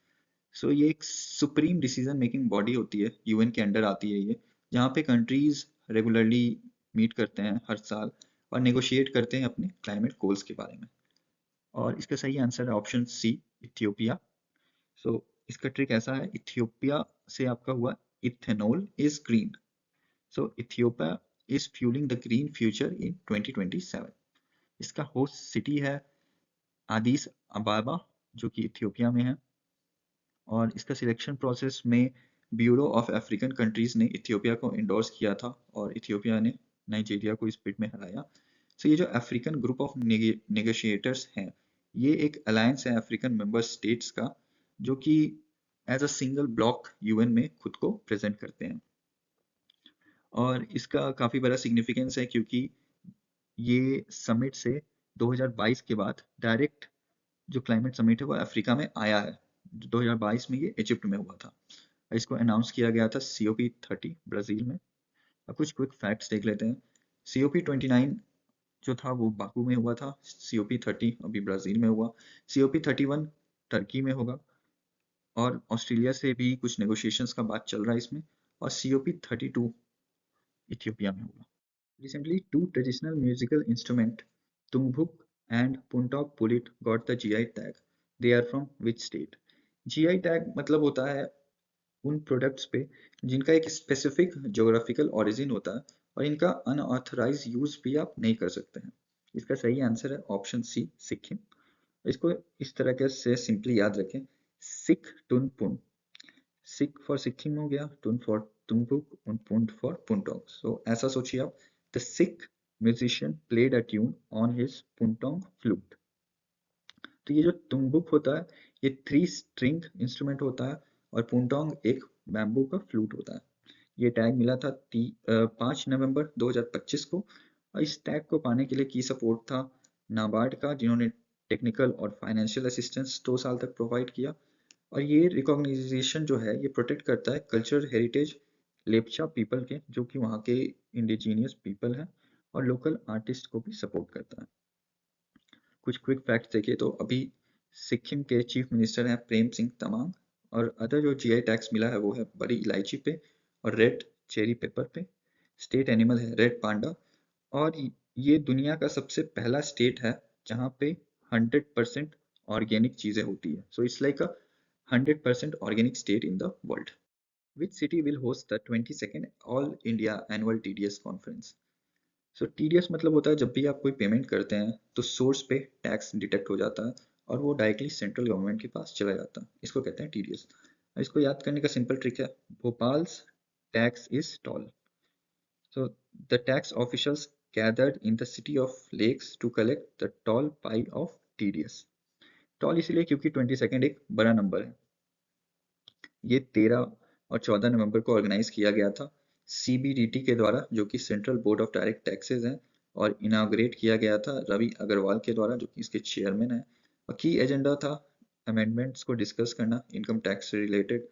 सो ये एक सुप्रीम डिसीजन मेकिंग बॉडी होती है, यूएन के अंडर आती है ये, जहाँ पे कंट्रीज रेगुलरली मीट करते हैं हर साल और नेगोशिएट करते हैं अपने क्लाइमेट गोल्स के बारे में। और इसका सही आंसर है ऑप्शन सी, इथियोपिया। सो इसका ट्रिक ऐसा है, इथियोपिया से आपका हुआ ethanol is green. So Ethiopia is fuelling the green future in 2027। इसका होस्ट सिटी है आदिस अबाबा जो कि इथियोपिया में है। और इसका सिलेक्शन प्रोसेस में ब्यूरो ऑफ अफ्रीकन कंट्रीज ने इथियोपिया को इंडोर्स किया था और इथियोपिया ने नाइजीरिया को इस बिड में हराया। सो ये जो अफ्रीकन ग्रुप ऑफ नेगोशिएटर्स हैं, ये एक अलायंस है अफ्रीकन मेंबर स्टेट्स का, जो कि as a single block UN में खुद को प्रेजेंट करते हैं। और इसका काफी बड़ा सिग्निफिकेंस है क्योंकि ये समिट से 2022 के बाद डायरेक्ट जो क्लाइमेट समिट है वो अफ्रीका में आया है। 2022 में ये इजिप्ट में हुआ था। इसको अनाउंस किया गया था COP30 ब्राजील में। अब कुछ क्विक फैक्ट्स देख लेते हैं। COP29 जो था वो बाकू में हुआ था। COP30 अभी ब्राजील में हुआ। COP31 टर्की में होगा। और ऑस्ट्रेलिया से भी कुछ नेगोशिएशंस का बात चल रहा है इसमें। और COP32 इथियोपिया में होगा। Recently, two traditional musical instruments, Tungbuk and Puntok Pulit, got the GI tag. They are from which state? GI tag मतलब होता है उन प्रोडक्ट्स पे जिनका एक स्पेसिफिक ज्योग्राफिकल ओरिजिन होता है और इनका अनऑथराइज यूज भी आप नहीं कर सकते हैं। इसका सही आंसर है ऑप्शन सी, सिक्किम। इसको इस तरह के से सिंपली याद रखें, सिक टुन पुन। सिक फॉर सिक्किम हो गया, टुन फॉर तुंगबुक और पुन फॉर पुंटोंग। सो ऐसा सोचिए आप, the sick musician played a tune on his Puntong flute. तो ये जो तुम्बुक होता है ये 3 स्ट्रिंग इंस्ट्रूमेंट होता है और पुंटोंग एक बैम्बू का फ्लूट होता है। ये टैग मिला था 5 नवंबर 2025 को। और इस टैग को पाने के लिए की सपोर्ट था नाबार्ड का, जिन्होंने टेक्निकल और फाइनेंशियल असिस्टेंस 2 साल तक प्रोवाइड किया। और ये रिकॉग्निजेशन जो है ये प्रोटेक्ट करता है कल्चरल हेरिटेज लेप्चा पीपल के, जो कि वहाँ के इंडिजीनियस पीपल हैं, और लोकल आर्टिस्ट को भी सपोर्ट करता है। कुछ क्विक फैक्ट्स देखिए तो अभी सिक्किम के चीफ मिनिस्टर हैं प्रेम सिंह तमांग। और अदर जो जीआई टैक्स मिला है वो है बड़ी इलायची पे और रेड चेरी पेपर पे। स्टेट एनिमल है रेड पांडा। और ये दुनिया का सबसे पहला स्टेट है जहाँ पे 100% ऑर्गेनिक चीजें होती है। So it's like a 100% organic state in the world. Which city will host the 22nd all India annual TDS conference? So TDS मतलब होता है जब भी आप कोई पेमेंट करते हैं तो सोर्स पे टैक्स डिटेक्ट हो जाता है और वो डायरेक्टली सेंट्रल गवर्नमेंट के पास चला जाता है। इसको कहते हैं टीडीएस। इसको याद करने का सिंपल ट्रिक है, Bhopal's tax is tall. So the tax officials gathered in the city of lakes to collect the toll pie of TDS। Toll इसलिए क्योंकि 22nd एक बड़ा नंबर है। ये 13 और 14 नवंबर को ऑर्गेनाइज किया गया था सीबीडीटी के द्वारा, जो कि central board of direct taxes है। और इनाग्रेट किया गया था रवि अग्रवाल के द्वारा, जो कि इसके चेयरमैन है। और की एजेंडा था अमेंडमेंट्स को डिस्कस करना इनकम टैक्स से रिलेटेड।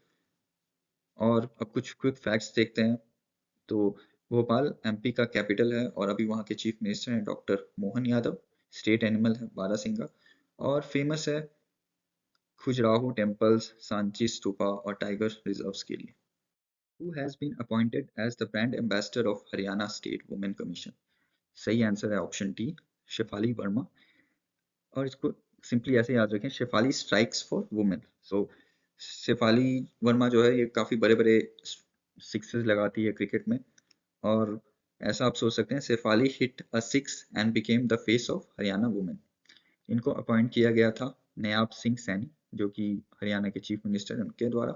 और अब कुछ क्विक फैक्ट्स देखते हैं। तो भोपाल एमपी का कैपिटल है और अभी वहाँ के चीफ मिनिस्टर हैं doctor Mohan Yadav. State animal है बारहसिंगा। और फेमस है खुजराहो टेम्पल्स, सांची स्तूपा और टाइगर रिजर्व्स के लिए। Who has been appointed as the brand ambassador of Haryana State Women Commission? सही आंसर है ऑप्शन टी, शेफाली वर्मा। और इसको सिंपली ऐसे याद रखें, शेफाली स्ट्राइक्स फॉर वुमेन। सो शेफाली वर्मा जो है ये काफी बड़े बड़े सिक्सेस लगाती है क्रिकेट में। और ऐसा आप सोच सकते हैं, Shafali hit a six and became the face of Haryana women. इनको अपॉइंट किया गया था नयाब सिंह सैनी, जो कि हरियाणा के चीफ मिनिस्टर हैं उनके द्वारा।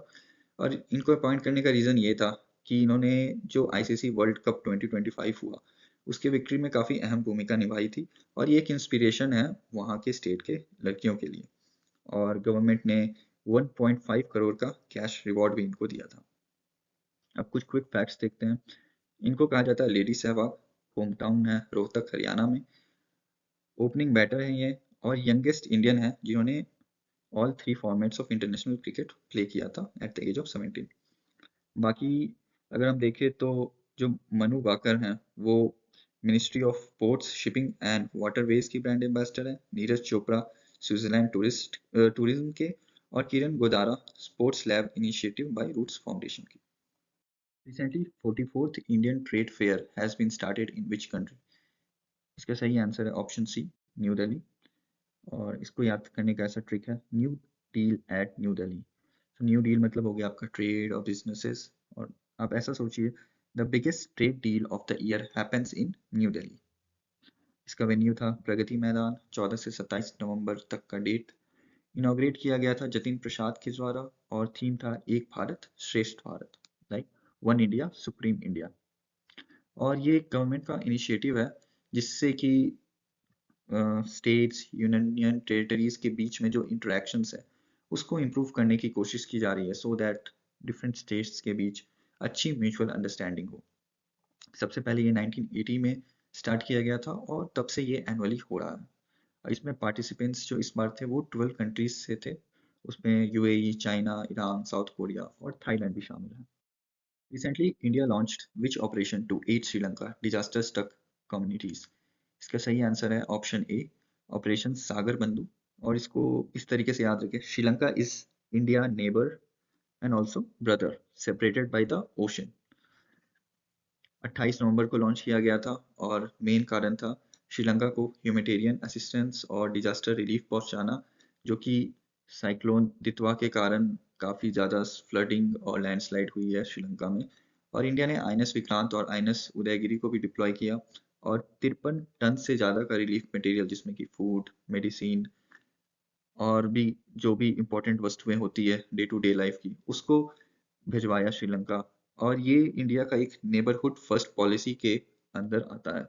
और इनको अपॉइंट करने का रीज़न ये था कि इन्होंने जो आईसीसी वर्ल्ड कप 2025 हुआ उसके विक्ट्री में काफ़ी अहम भूमिका निभाई थी। और ये एक इंस्पिरेशन है वहाँ के स्टेट के लड़कियों के लिए। और गवर्नमेंट ने 1.5 करोड़ का कैश रिवॉर्ड भी इनको दिया था। अब कुछ क्विक फैक्ट्स देखते हैं। इनको कहा जाता है लेडी सहवाग। होम टाउन है रोहतक हरियाणा में। ओपनिंग बैटर है ये और यंगेस्ट इंडियन है जिन्होंने all 3 formats of international cricket play किया था एट द एज ऑफ 17। बाकी अगर हम देखें तो जो मनु वाकर हैं वो ministry of ports shipping and waterways की ब्रांड एम्बेसडर है। नीरज चोपड़ा स्विट्जरलैंड टूरिज्म के। और Kiran Godara sports lab initiative by roots foundation की। Recently 44th Indian trade fair has been started in which country? इसका सही आंसर है ऑप्शन सी, न्यू दिल्ली। और इसको याद करने का ऐसा ट्रिक है, new deal at new Delhi. तो न्यू डील मतलब हो गया आपका ट्रेड और बिजनेसेस। और आप ऐसा सोचिए, the biggest trade deal of the year happens in new Delhi. इसका वेन्यू था प्रगति मैदान। 14 से 27 नवंबर तक का डेट। इनॉग्रेट किया गया था जतिन प्रसाद के द्वारा। और थीम था एक भारत श्रेष्ठ Bharat, like one India supreme India. और ये गवर्नमेंट का इनिशिएटिव है जिससे कि स्टेट्स यूनियन टेरिटरीज के बीच में जो इंटरेक्शंस है उसको इम्प्रूव करने की कोशिश की जा रही है, सो दैट डिफरेंट स्टेट्स के बीच अच्छी म्यूचुअल अंडरस्टैंडिंग हो। सबसे पहले ये 1980 में स्टार्ट किया गया था और तब से ये एनुअली हो रहा है। और इसमें पार्टिसिपेंट्स जो इस बार थे वो 12 कंट्रीज से थे। उसमें UAE, China, Iran, south Korea और थाईलैंड भी शामिल है। Recently, India launched which operation to aid Sri Lanka disaster struck communities? इसका सही आंसर है ऑप्शन ए, ऑपरेशन सागर बंधु। और इसको इस तरीके से याद रखें, Sri Lanka is India neighbour and also brother separated by the ocean. 28 नवंबर को लॉन्च किया गया था और मेन कारण था श्रीलंका को ह्यूमैनिटेरियन असिस्टेंस और डिजास्टर रिलीफ पहुंचाना, जो कि साइक्लोन दितवा के कारण काफ़ी ज़्यादा फ्लडिंग और लैंडस्लाइड हुई है श्रीलंका में, और इंडिया ने आईएनएस विक्रांत और आईएनएस उदयगिरी को भी डिप्लॉय किया, और 53 टन से ज़्यादा का रिलीफ मटेरियल जिसमें कि फूड, मेडिसिन और भी जो भी इम्पोर्टेंट वस्तुएं होती है डे टू डे लाइफ की, उसको भिजवाया श्रीलंका। और ये इंडिया का एक नेबरहुड फर्स्ट पॉलिसी के अंदर आता है।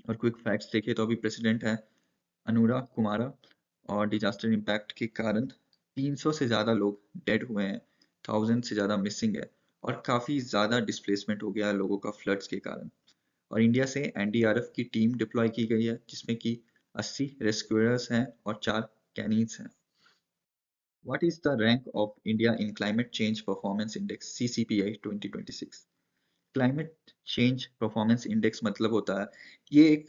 और क्विक फैक्ट्स देखें तो अभी प्रेसिडेंट है अनुरा कुमारा, और डिजास्टर इम्पैक्ट के कारण 300 से ज़्यादा लोग डेड हुए हैं, 1000 से ज़्यादा मिसिंग है, और काफ़ी ज़्यादा डिस्प्लेसमेंट हो गया है लोगों का फ्लड्स के कारण। और इंडिया से एनडीआरएफ की टीम डिप्लॉय की गई है जिसमें कि 80 रेस्क्यूअर्स हैं और 4 कैनीज हैं। What is the rank of India in Climate Change Performance Index CCPI 2026? Climate change performance index मतलब होता है, ये एक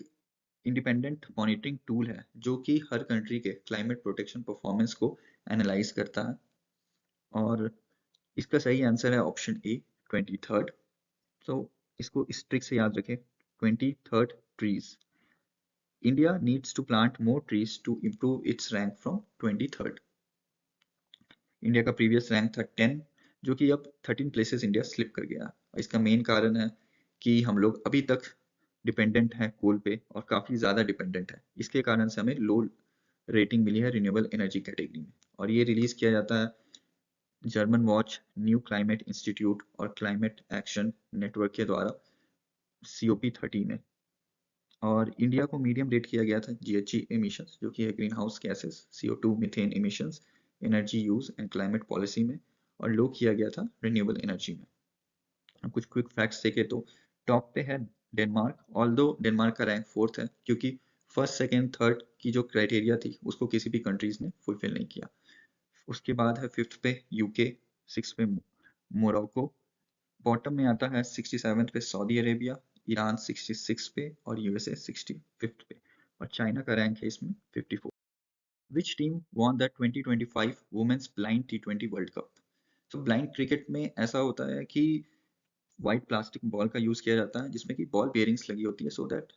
इंडिपेंडेंट मॉनिटरिंग टूल है जो कि हर कंट्री के क्लाइमेट प्रोटेक्शन परफॉर्मेंस को एनालाइज करता है। और इसका सही आंसर है ऑप्शन ए, 23rd। तो इसको इस ट्रिक से याद रखें, 23rd trees. India needs to plant more trees to improve its rank from 23rd। India का प्रीवियस रैंक था 10, जो कि अब 13 प्लेसेस इंडिया स्लिप कर गया। इसका मेन कारण है कि हम लोग अभी तक डिपेंडेंट हैं कोल पे, और काफ़ी ज़्यादा डिपेंडेंट है। इसके कारण से हमें लो रेटिंग मिली है रिन्यूएबल एनर्जी कैटेगरी में। और ये रिलीज किया जाता है German watch, new climate institute और क्लाइमेट एक्शन नेटवर्क के द्वारा COP30 में। और इंडिया को मीडियम रेट किया गया था GHG एमिशंस, जो कि है green house gases, CO2 methane emissions, energy use and climate policy में, और लो किया गया था रिन्यूएबल एनर्जी में। अब कुछ क्विक फैक्ट्स देखें तो टॉप पे है डेनमार्क, ऑल्दो डेनमार्क का रैंक 4th है क्योंकि फर्स्ट, सेकेंड, थर्ड की जो क्राइटेरिया थी उसको किसी भी कंट्रीज ने फुलफिल नहीं किया। उसके बाद है 5th पे यूके, 6th पे मोरक्को, बॉटम में आता है 67th पे सऊदी अरेबिया, ईरान 66 पे, और यूएसए 65th पे, और चाइना का रैंक है इसमें 54। Which team won the 2025 Women's Blind T20 World Cup? तो ब्लाइंड क्रिकेट में ऐसा होता है कि व्हाइट प्लास्टिक बॉल का यूज किया जाता है जिसमें कि बॉल बेयरिंग्स लगी होती है सो दैट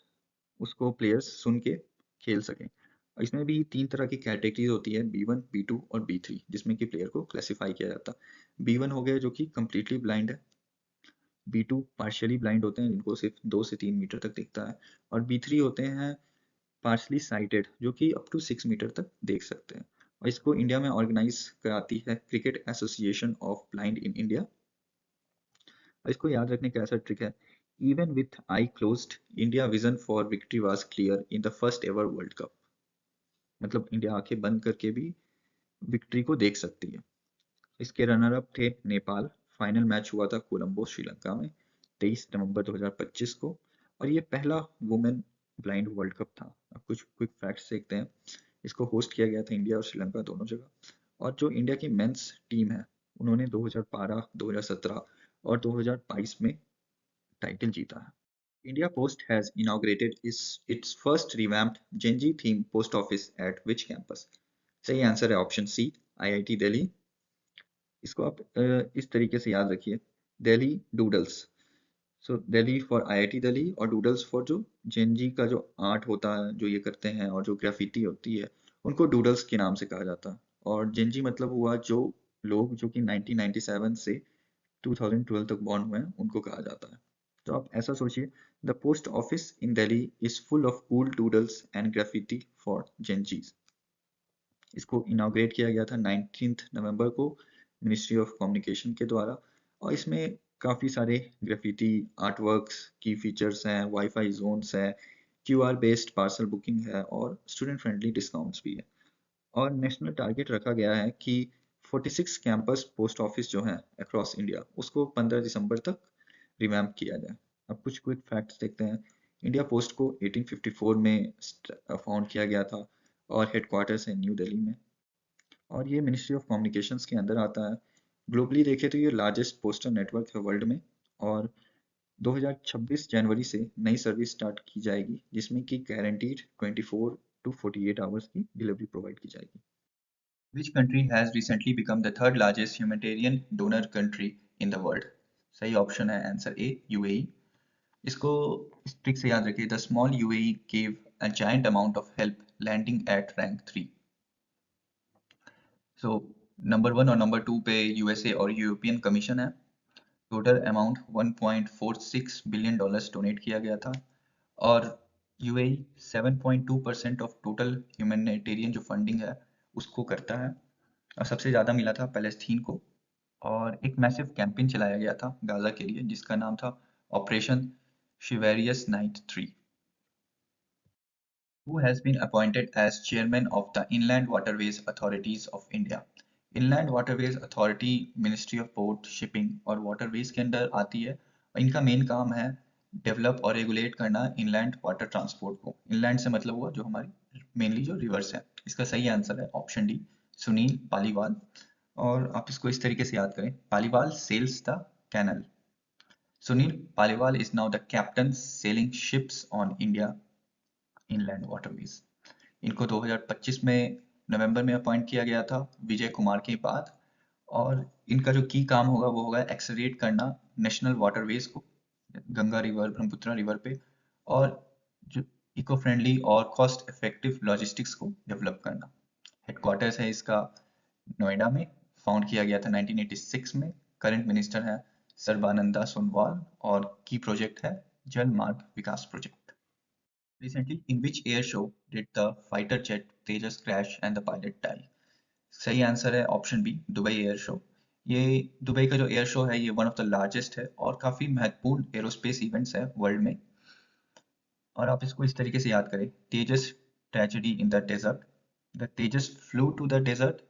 उसको प्लेयर्स सुन के खेल सकें। और इसमें भी 3 तरह की कैटेगरीज होती है, B1, B2 और B3, जिसमें कि प्लेयर को क्लासिफाई किया जाता है। B1 हो गया जो कि कम्प्लीटली ब्लाइंड है, B2 पार्शियली ब्लाइंड होते हैं जिनको सिर्फ 2 से 3 मीटर तक दिखता है, और B3 होते हैं पार्शली साइटेड जो कि अप टू 6 मीटर तक देख सकते हैं। और इसको इंडिया में ऑर्गेनाइज कराती है cricket association of blind in India. और इसको याद रखने का ऐसा ट्रिक है, even with I closed India vision for victory was clear in the first ever world cup. मतलब इंडिया आंखें बंद करके भी विक्ट्री को देख सकती है। इसके रनर अप थे नेपाल। फाइनल मैच हुआ था कोलंबो श्रीलंका में 23 नवंबर 2025 को, और ये पहला वुमेन ब्लाइंड वर्ल्ड कप था। अब कुछ क्विक फैक्ट्स देखते हैं। इसको होस्ट किया गया था इंडिया और श्रीलंका दोनों जगह। और जो इंडिया की मेंस टीम है उन्होंने 2012, 2017 और 2022 में टाइटल जीता है। India post has inaugurated it's first revamped Gen Z theme post office at which campus? सही आंसर है ऑप्शन सी, IIT दिल्ली। इसको आप इस तरीके से याद रखिए, Delhi doodles. So Delhi for IIT Delhi, और डूडल्स फॉर जो जेनजी का जो आर्ट होता है जो ये करते हैं और जो ग्राफिटी होती है उनको डूडल्स के नाम से कहा जाता है। और जेनजी मतलब हुआ जो लोग जो कि 1997 से 2012 तक बॉर्न हुए हैं उनको कहा जाता है। तो आप ऐसा सोचिए, the post office in Delhi is full of cool doodles and graffiti for Gen Zs. इसको इनॉग्रेट किया गया था 19 नवंबर को मिनिस्ट्री ऑफ कम्युनिकेशन के द्वारा। और इसमें काफ़ी सारे ग्राफिटी आर्टवर्क्स की फीचर्स हैं, वाईफाई जोन्स हैं, QR बेस्ड पार्सल बुकिंग है, और स्टूडेंट फ्रेंडली डिस्काउंट्स भी है। और नेशनल टारगेट रखा गया है कि 46 कैंपस पोस्ट ऑफिस जो हैं अक्रॉस इंडिया उसको 15 दिसंबर तक रिवैम्प किया जाए। अब कुछ क्विक फैक्ट्स देखते हैं। इंडिया पोस्ट को 1854 में फाउंड किया गया था, और हेडक्वार्टर्स है न्यू दिल्ली में, और ये मिनिस्ट्री ऑफ कम्युनिकेशंस के अंदर आता है। ग्लोबली देखें तो ये लार्जेस्ट पोस्टल नेटवर्क है वर्ल्ड में। और 2026 जनवरी से नई सर्विस स्टार्ट की जाएगी जिसमें कि गारंटीड 24 to 48 आवर्स की डिलीवरी प्रोवाइड की जाएगी। Which country has recently become the third largest humanitarian donor country in the world? सही ऑप्शन है आंसर ए, UAE। इसको इस ट्रिक से याद रखिए, the small UAE gave a giant amount of help landing at rank 3. So number 1 और number 2 पे USA और यूरोपियन कमीशन है। Total amount 1.46 billion dollars donate किया गया था और यूएई 7.2% ऑफ टोटल ह्यूमैनिटेरियन जो फंडिंग है उसको करता है और सबसे ज़्यादा मिला था पैलेस्टीन को। और एक मैसिव कैंपेन चलाया गया था गाजा के लिए जिसका नाम था operation शिवेरियस night 3। Who has been appointed as chairman of the Inland Waterways Authorities of India? Inland Waterways Authority Ministry of Port, Shipping और Waterways के अंदर आती है और इनका मेन काम है डेवलप और रेगुलेट करना इनलैंड वाटर ट्रांसपोर्ट को। इनलैंड से मतलब हुआ जो हमारी मेनली जो रिवर्स है। इसका सही आंसर है ऑप्शन डी, सुनील पालीवाल। और आप इसको इस तरीके से याद करें, Paliwal sails the canal. Sunil Paliwal is now the captain sailing ships on India inland waterways. इनको 2025 में नवंबर में अपॉइंट किया गया था विजय कुमार के बाद। और इनका जो की काम होगा वो होगा एक्सलरेट करना नेशनल वाटरवेज को गंगा रिवर ब्रह्मपुत्र रिवर पे और जो इको फ्रेंडली और कॉस्ट इफेक्टिव लॉजिस्टिक्स को डेवलप करना। हेडक्वार्टर्स है इसका नोएडा में। फाउंड किया गया था 1986 में। करंट मिनिस्टर है सर्बानंदा सोनोवाल और की प्रोजेक्ट है जल मार्ग विकास project. Recently, in which air show did the fighter jet Tejas crash and the pilot die? सही आंसर है option B, Dubai air show. ये दुबई का जो एयर शो है ये वन ऑफ द लार्जेस्ट है और काफी महत्वपूर्ण एरोस्पेस इवेंट्स है वर्ल्ड में। और आप इसको इस तरीके से याद करें, Tejas tragedy in the desert. The Tejas flew to the desert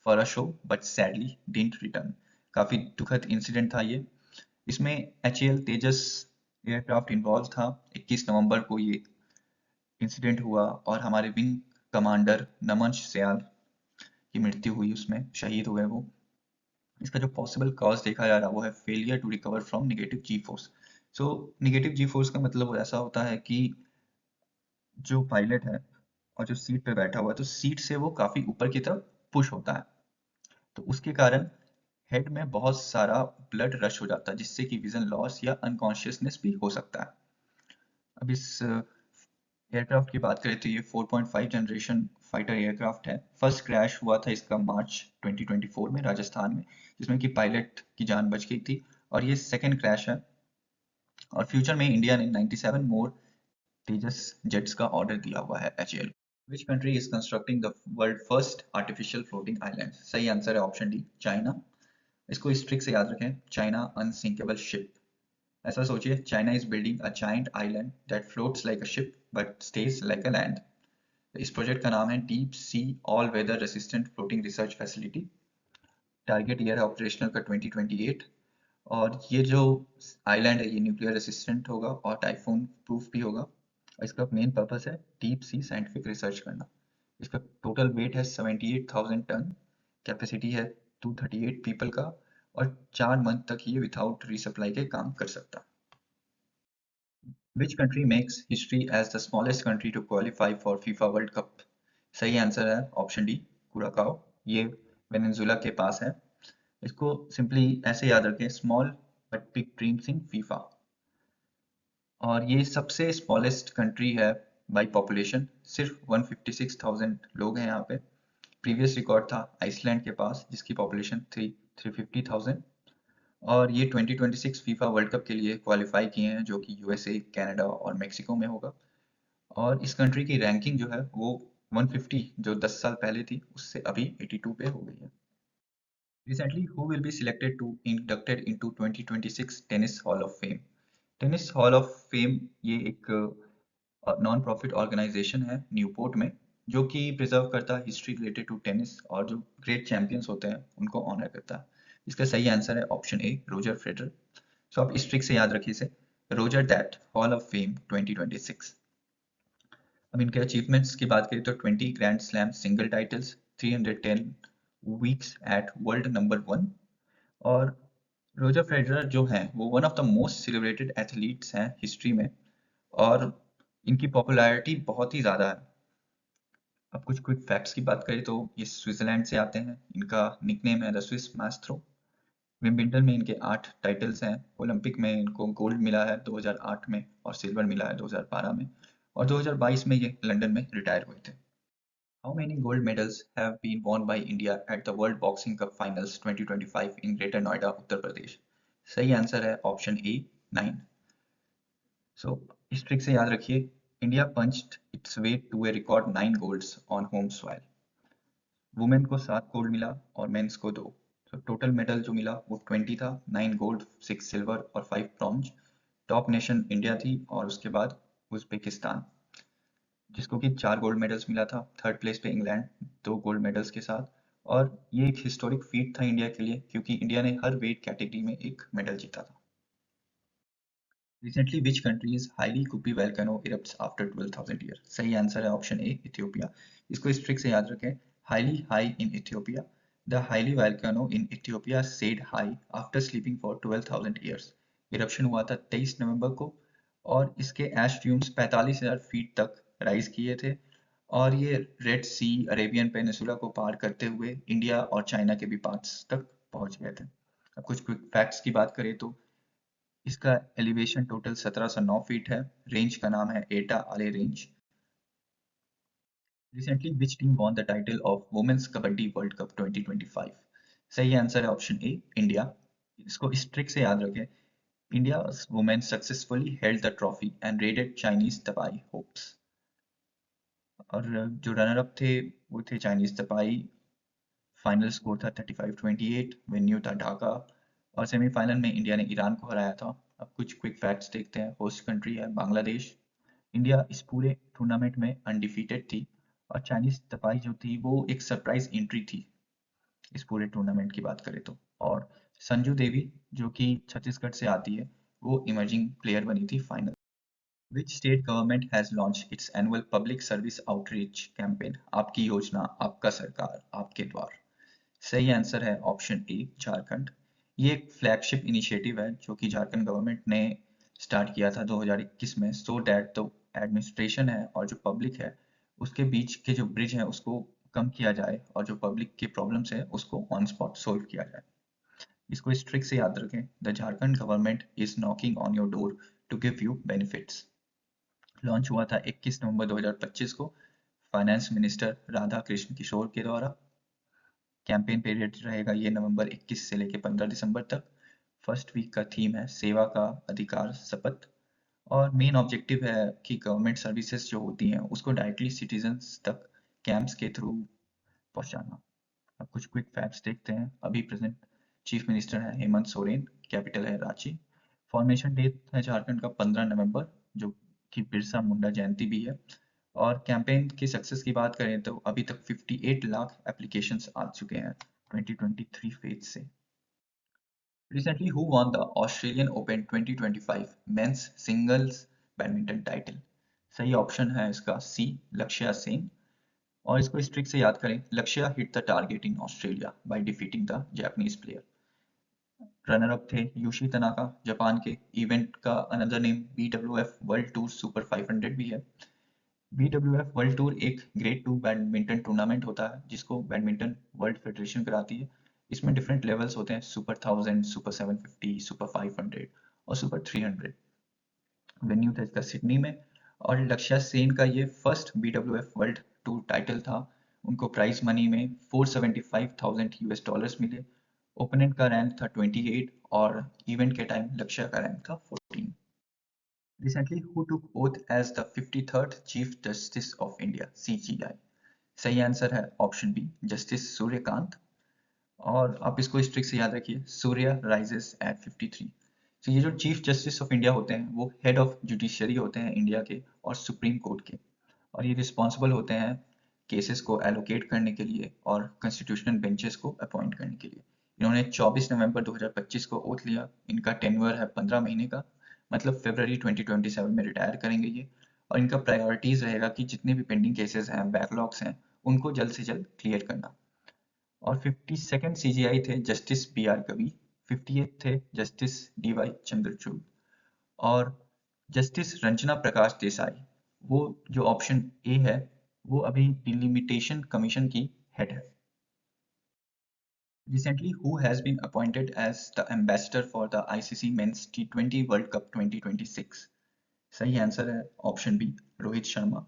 for a show but sadly didn't return. काफी दुखद इंसिडेंट था ये। इसमें एचएएल तेजस एयरक्राफ्ट इन्वॉल्व था। 21 नवंबर को ये इंसिडेंट हुआ और हमारे विंग कमांडर नमन सयाल की मृत्यु हुई, उसमें शहीद हुए वो। इसका जो पॉसिबल कॉज देखा जा रहा है वो है failure to recover from negative G force. So negative G force का मतलब ऐसा होता है कि जो पायलट है और जो सीट पे बैठा हुआ है तो सीट से वो काफी ऊपर की तरफ पुश होता है, तो उसके कारण हेड में बहुत सारा ब्लड रश हो जाता है जिससे कि विजन लॉस या अनकॉन्शियसनेस भी हो सकता है। अब इस एयरक्राफ्ट की बात करें तो ये 4.5 जनरेशन फाइटर एयरक्राफ्ट है। फर्स्ट क्रैश हुआ था इसका मार्च 2024 में राजस्थान में, जिसमें कि पायलट की जान बच गई थी। और ये सेकंड क्रैश है और फ्यूचर में इंडिया ने 97 मोर तेजस जेट्स का ऑर्डर दिया हुआ है HAL. Which country is constructing the world first artificial floating island? सही आंसर है ऑप्शन डी, चाइना। इसको इस ट्रिक से याद रखें, चाइना अनसिंकेबल शिप। ऐसा सोचिए, China is building a giant island that floats like a ship but stays like a land. इस प्रोजेक्ट का नाम है deep sea all weather resistant floating research facility. Target year है ऑपरेशनल का 2028। और ये जो आइलैंड है ये न्यूक्लियर रेसिस्टेंट होगा और टाइफून प्रूफ भी होगा। और इसका मेन पर्पस है डीप सी साइंटिफिक रिसर्च करना। इसका टोटल वेट है 78,000 टन। कैपेसिटी है 238 पीपल का और 4 मंथ तक ये विदाउट रीसप्लाई के काम कर सकता है। Which country makes history as the smallest country to qualify for FIFA World Cup? सही आंसर है ऑप्शन डी, कुराकाओ। ये वेनेजुला के पास है। इसको सिंपली ऐसे याद रखें, small but big dreams in FIFA. और ये सबसे स्मॉलेस्ट कंट्री है बाय पॉपुलेशन, सिर्फ 156,000 लोग हैं यहाँ पे। प्रीवियस रिकॉर्ड था आइसलैंड के पास जिसकी पॉपुलेशन थी 350,000। और ये 2026 फीफा वर्ल्ड कप के लिए क्वालिफाई किए हैं जो कि यूएसए, कनाडा और मेक्सिको में होगा। और इस कंट्री की रैंकिंग जो है वो 150 जो 10 साल पहले थी उससे अभी 82 पे हो गई है। Recently, who will be selected to inducted into 2026 tennis hall of fame? Tennis hall of fame ये एक नॉन प्रॉफिट ऑर्गेनाइजेशन है न्यूपोर्ट में जो कि प्रिजर्व करता है हिस्ट्री रिलेटेड टू टेनिस और जो ग्रेट चैंपियंस होते हैं उनको ऑनर करता है। इसका सही आंसर है option A, Roger Federer. So आप इस ट्रिक से याद रखिए इसे, Roger that hall of fame 2026। अब इनके अचीवमेंट्स की बात करें तो 20 grand slam single titles, 310 weeks at world number 1। और रोजर फेडरर जो हैं वो one of the most celebrated athletes हैं हिस्ट्री में और इनकी पॉपुलैरिटी बहुत ही ज़्यादा है। अब कुछ क्विक फैक्ट्स की बात करें तो ये स्विट्जरलैंड से आते हैं। इनका निकनेम है द स्विस मास्ट्रो। विंबलडन में इनके 8 टाइटल्स हैं। ओलंपिक में इनको गोल्ड मिला है 2008 में और सिल्वर मिला है 2012 में और 2022 में ये लंदन में रिटायर हुए थे। How many gold medals have been won by India at the World Boxing Cup Finals 2025 in Greater Noida, Uttar Pradesh? सही आंसर है ऑप्शन ए 9। सो इस ट्रिक से याद रखिए, India punched its way to a record 9 golds on home soil. Women को 7 gold मिला और mains को 2। तो टोटल मेडल जो मिला वो 20 था, 9 गोल्ड, 6 सिल्वर और 5 ब्रॉन्ज। टॉप नेशन इंडिया थी और उसके बाद उज्बेकिस्तान, जिसको कि 4 गोल्ड मेडल्स मिला था। थर्ड प्लेस पे इंग्लैंड 2 गोल्ड मेडल्स के साथ। और ये एक हिस्टोरिक फीट था इंडिया के लिए, क्योंकि इंडिया ने हर वेट कैटेगरी में एक मेडल जीता था। Recently, which country's highly Kupi volcano erupts after 12,000 years? सही आंसर है ऑप्शन ए इथियोपिया। इसको इस ट्रिक से याद रखें, highly high in Ethiopia. The highly volcano in Ethiopia stayed high after sleeping for 12,000 years. Eruption हुआ था 23 नवंबर को और इसके एश फ्यूम्स 45,000 फीट तक राइज किए थे और ये रेड सी, अरेबियन पेनिसुला को पार करते हुए इंडिया और चाइना के भी पार्ट्स तक पहुंच गए थे। अब कुछ क्विक फैक्ट्स की बात करें तो इसका एलिवेशन टोटल 1709 फीट है। रेंज का नाम है Erta Ale range. Recently which team won the title of women's kabaddi world cup 2025? सही आंसर है ऑप्शन ए इंडिया। इसको इस ट्रिक से याद रखें, India women successfully held the trophy and raided Chinese Taipei hopes. और जो रनर अप थे वो थे चाइनीज तबाई। फाइनल स्कोर था 35-28। वेन्यू था ढाका और सेमीफाइनल में इंडिया ने ईरान को हराया था। अब कुछ क्विक फैक्ट्स देखते हैं। होस्ट कंट्री है बांग्लादेश। इंडिया इस पूरे टूर्नामेंट में अनडिफीटेड थी और चाइनीज तपाई जो थी वो एक सरप्राइज एंट्री थी इस पूरे टूर्नामेंट की बात करें तो। और संजू देवी जो कि छत्तीसगढ़ से आती है, वो इमर्जिंग प्लेयर बनी थी final. Which state government has launched its annual public service outreach campaign? आपकी योजना, आपका सरकार, आपके द्वार। सही आंसर है ऑप्शन ए झारखंड। ये एक फ्लैगशिप इनिशिएटिव है जो कि झारखंड गवर्नमेंट ने स्टार्ट किया था 2021 में, सो दैट द एडमिनिस्ट्रेशन है और जो पब्लिक है उसके बीच के जो ब्रिज है उसको कम किया जाए और जो पब्लिक के प्रॉब्लम्स है उसको ऑन स्पॉट सोल्व किया जाए। इसको इस ट्रिक से याद रखें, the Jharkhand government is knocking on your door to give you benefits. Launch हुआ था 21 नवंबर 2025 को फाइनेंस मिनिस्टर राधा कृष्ण किशोर के द्वारा। कैंपेन पीरियड रहेगा ये नवंबर 21 से लेकर 15 दिसंबर तक। फर्स्ट वीक का थीम है सेवा का अधिकार शपथ और मेन ऑब्जेक्टिव है कि गवर्नमेंट सर्विसेज जो होती हैं उसको डायरेक्टली सिटीजन्स तक कैंप्स के थ्रू पहुंचाना। अब कुछ क्विक फैक्ट्स देखते हैं। अभी प्रेजेंट चीफ मिनिस्टर है हेमंत सोरेन, कैपिटल है रांची। फॉर्मेशन डे है झारखंड का 15 नवंबर, जो कि बिरसा मुंडा जयंती भी है। और कैंपेन की सक्सेस की बात करें तो अभी तक 58 लाख एप्लीकेशंस आ चुके हैं 2023 फेज से। Recently, who won the Australian Open 2025 men's singles badminton title? सही ऑप्शन है इसका सी लक्ष्या सेन। और इसको इस ट्रिक से याद करें, Lakshya hit the target in Australia by defeating the Japanese player. Runner up थे यूशी तनाका जापान के। इवेंट का another name BWF world tour super 500 भी है। BWF वर्ल्ड टूर एक ग्रेड 2 बैडमिंटन टूर्नामेंट होता है जिसको बैडमिंटन वर्ल्ड फेडरेशन कराती है। इसमें डिफरेंट लेवल्स होते हैं, सुपर 1000, सुपर 750, सुपर 500 और सुपर 300। वेन्यू था इसका सिडनी में और लक्ष्या सेन का ये first BWF world tour title था। उनको प्राइज मनी में 475,000 यूएस डॉलर्स मिले। ओपोनेंट का रैंक था 28 और इवेंट के टाइम लक्ष्य का रैंक था 14। Recently, who took oath as the 53rd Chief Justice of India? CJI। सही आंसर है ऑप्शन बी जस्टिस सूर्यकांत। और आप इसको इस ट्रिक से याद रखिए, सूर्य राइजेस एट 53। तो ये जो चीफ जस्टिस ऑफ इंडिया होते हैं वो हेड ऑफ जुडिशरी होते हैं इंडिया के और सुप्रीम कोर्ट के। और ये रिस्पॉन्सिबल होते हैं केसेस को एलोकेट करने के लिए और कॉन्स्टिट्यूशनल बेंचेस को अपॉइंट करने के लिए। इन्होंने 24 नवंबर 2025 को ओथ लिया। इनका टेन्योर है 15 महीने का, मतलब फरवरी 2027 में रिटायर करेंगे ये। और इनका प्रायोरिटीज रहेगा कि जितने भी पेंडिंग केसेस हैं, बैकलॉग्स हैं, उनको जल्द से जल्द क्लियर करना। और 52nd CJI थे जस्टिस BR कवि। 58th थे जस्टिस DY चंद्रचूड़। और जस्टिस रंजना प्रकाश देसाई, वो जो ऑप्शन ए है, वो अभी डिलिमिटेशन कमीशन की हेड है। Recently, who has been appointed as the ambassador for the ICC Men's T20 World Cup 2026? सही आंसर है ऑप्शन बी रोहित शर्मा।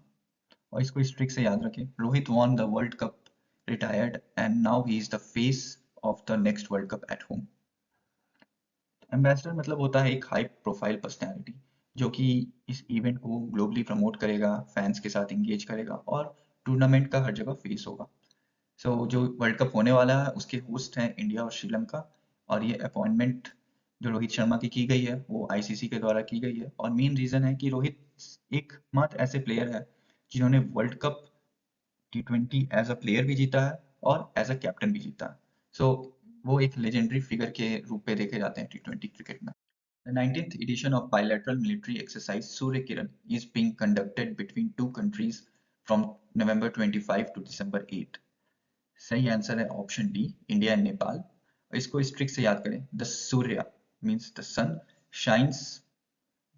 और इसको इस ट्रिक से याद रखें, Rohit won the world cup, retired and now he is the face of the next world cup at home. Ambassador मतलब होता है एक हाई प्रोफाइल पर्सनैलिटी जो कि इस इवेंट को ग्लोबली प्रमोट करेगा, फैंस के साथ इंगेज करेगा और टूर्नामेंट का हर जगह फेस होगा। जो वर्ल्ड कप होने वाला है उसके होस्ट हैं इंडिया और श्रीलंका, और ये अपॉइंटमेंट जो रोहित शर्मा की गई है वो आईसीसी के द्वारा की गई है। और मेन रीजन है कि रोहित एकमात्र ऐसे प्लेयर है जिन्होंने world cup T20 as a player भी जीता है और एज अ कैप्टन भी जीता है। सो वो एक लेजेंडरी फिगर के रूप में देखे जाते हैं T20 क्रिकेट में। The 19th edition of bilateral military exercise Surya Kiran is being conducted between two countries from November 25 to December 8. सही आंसर है option D, India and Nepal. इसको इस ट्रिक से याद करें, the Surya means the sun shines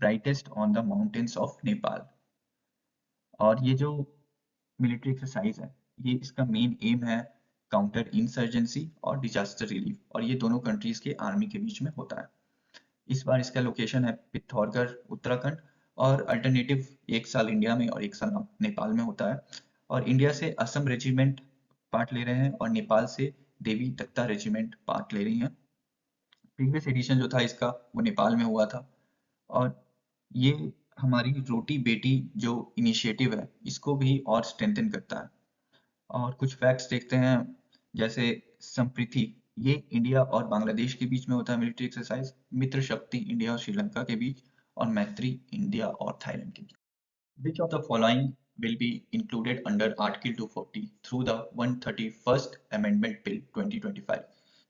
brightest on the mountains of Nepal. और ये जो मिलिट्री एक्सरसाइज है, ये इसका मेन एम है काउंटर इंसर्जेंसी और डिजास्टर रिलीफ, और ये दोनों कंट्रीज के आर्मी के बीच में होता है। इस बार इसका लोकेशन है पिथौरगढ़ उत्तराखंड, और अल्टरनेटिव एक साल इंडिया में और एक साल नेपाल में होता है। और इंडिया से असम रेजिमेंट पार्ट ले रहे हैं और नेपाल से देवी दत्ता रेजिमेंट पार्ट ले रही हैं। प्रीवियस एडिशन जो था इसका वो नेपाल में हुआ था। और ये हमारी रोटी बेटी जो इनिशिएटिव है इसको भी और स्ट्रेंथन करता है। और कुछ फैक्ट्स देखते हैं, जैसे संप्रीति, ये इंडिया और बांग्लादेश के बीच में होता है मिलिट्री एक्सरसाइज। मित्र शक्ति इंडिया और श्रीलंका के बीच, और मैत्री इंडिया और थाईलैंड के बीच। Which of the following will be included under Article 240 through the 131st Amendment Bill 2025?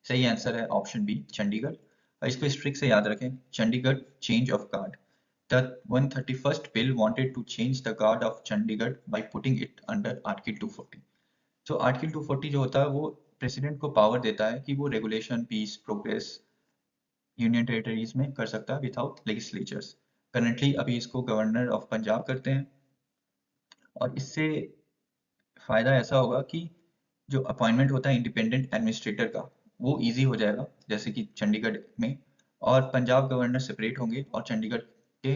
सही आंसर है ऑप्शन बी, चंडीगढ़। और इसको इस ट्रिक से याद रखें, Chandigarh change of guard. The 131st bill wanted to change the guard of Chandigarh by putting it under Article 240. तो article 240 जो होता है वो प्रेसिडेंट को पावर देता है कि वो regulation, peace, progress union territories में कर सकता है विदाउट लेजिस्लेचर्स। करंटली अभी इसको गवर्नर ऑफ पंजाब करते हैं। और इससे फायदा ऐसा होगा कि जो अपॉइंटमेंट होता है इंडिपेंडेंट एडमिनिस्ट्रेटर का, वो इजी हो जाएगा जैसे कि चंडीगढ़ में। और पंजाब गवर्नर सेपरेट होंगे और चंडीगढ़ के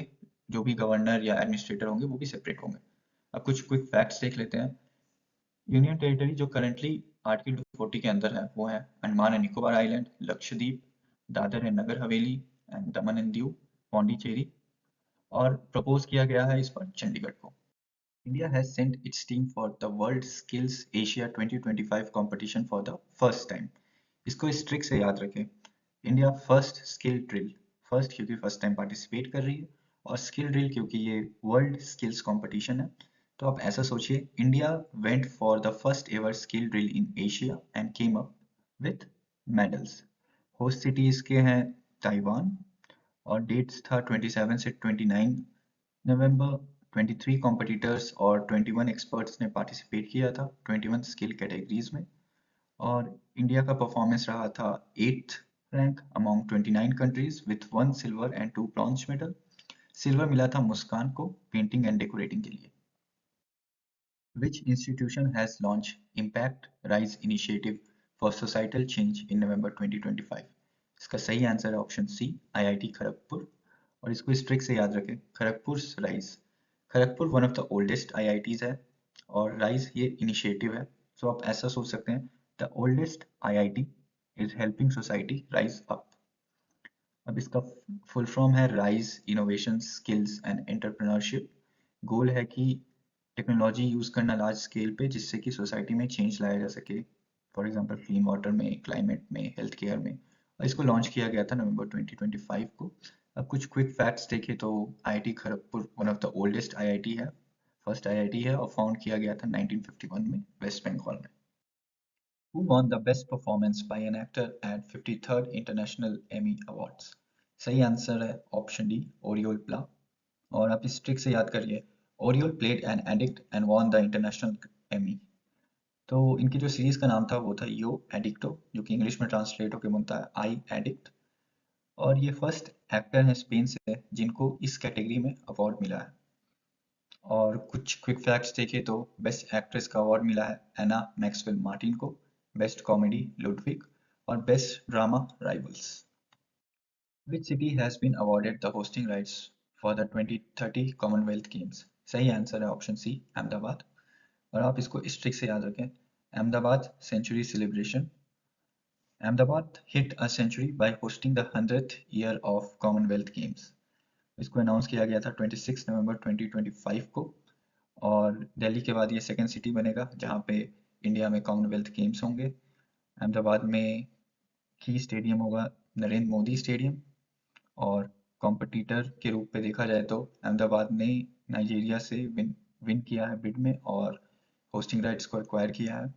जो भी गवर्नर या एडमिनिस्ट्रेटर होंगे वो भी सेपरेट होंगे। अब कुछ क्विक फैक्ट्स देख लेते हैं। यूनियन टेरिटरी जो करंटली आर्टिकल 240 के अंदर है वो है Andaman and Nicobar island, Lakshadweep, Dadra and Nagar Haveli and Daman and Diu, Pondicherry. और प्रपोज किया गया है इस पर चंडीगढ़ को। India has sent its team for the World Skills Asia 2025 competition for the first time. इसको इस ट्रिक से याद रखें, India first skill drill, first क्योंकि फर्स्ट टाइम पार्टिसिपेट कर रही है, और स्किल ड्रिल क्योंकि ये वर्ल्ड स्किल्स कंपटीशन है। तो आप ऐसा सोचिए, India went for the first ever skill drill in Asia and came up with medals. Host city इसके हैं ताइवान, और डेट्स था 27 से 29 नवंबर। 23 कॉम्पिटिटर्स और 21 एक्सपर्ट्स ने पार्टिसिपेट किया था 21 स्किल कैटेगरीज में। और इंडिया का परफॉर्मेंस रहा था 8th rank among 29 countries with 1 silver and 2 bronze medal. Silver मिला था मुस्कान को पेंटिंग एंड डेकोरेटिंग के लिए। Which institution has launched Impact Rise Initiative for Societal Change in November 2025? इसका सही आंसर है ऑप्शन सी, आईआईटी खड़गपुर। और इसको इस ट्रिक से याद रखें, Kharagpur rise. Kharagpur one of the oldest IITs है, और राइज ये इनिशिएटिव है। सो आप ऐसा सोच सकते हैं, the oldest IIT is helping society rise up. अब इसका फुल फॉर्म है rise innovation skills and entrepreneurship. Goal है कि टेक्नोलॉजी यूज करना लार्ज स्केल पे जिससे कि सोसाइटी में चेंज लाया जा सके, फॉर एग्जांपल क्लीन वाटर में, क्लाइमेट में, हेल्थ केयर में। और इसको लॉन्च किया गया था नवंबर 2025 को। अब कुछ क्विक फैक्ट्स देखें तो IIT Kharagpur one of the oldest IIT है, फर्स्ट आईआईटी है, और फाउंड किया गया था 1951 में वेस्ट बंगाल में। Who won the Best Performance by an Actor at 53rd International Emmy Awards? सही आंसर है ऑप्शन डी, ओरियोल प्ला। और आप इस ट्रिक से याद करिए, Oriol played an addict and won the international Emmy. तो इनकी जो सीरीज का नाम था वो था यो एडिक्टो, जो कि इंग्लिश में ट्रांसलेट होकर बनता है आई एडिक्ट। और ये फर्स्ट एक्टर हैं स्पेन से जिनको इस कैटेगरी में अवार्ड मिला है। और कुछ क्विक फैक्ट्स देखें तो बेस्ट एक्ट्रेस का अवार्ड मिला है एना मैक्सवेल मार्टिन को, बेस्ट कॉमेडी लुडविग, और best drama rivals. Which city has been awarded the hosting rights for the 2030 Commonwealth Games? सही आंसर है ऑप्शन सी, अहमदाबाद। और आप इसको इस ट्रिक से याद रखें। Ahmedabad century celebration. Ahmedabad hit a century by hosting the 100th year of Commonwealth Games। इसको अनाउंस किया गया था 26 नवंबर 2025 को, और दिल्ली के बाद ये सेकंड सिटी बनेगा जहाँ पे इंडिया में कॉमनवेल्थ गेम्स होंगे। अहमदाबाद में की स्टेडियम होगा नरेंद्र मोदी स्टेडियम, और कॉम्पिटिटर के रूप में देखा जाए तो अहमदाबाद ने नाइजीरिया से विन किया है बिड में, और होस्टिंग राइट्स को एक्वायर किया है।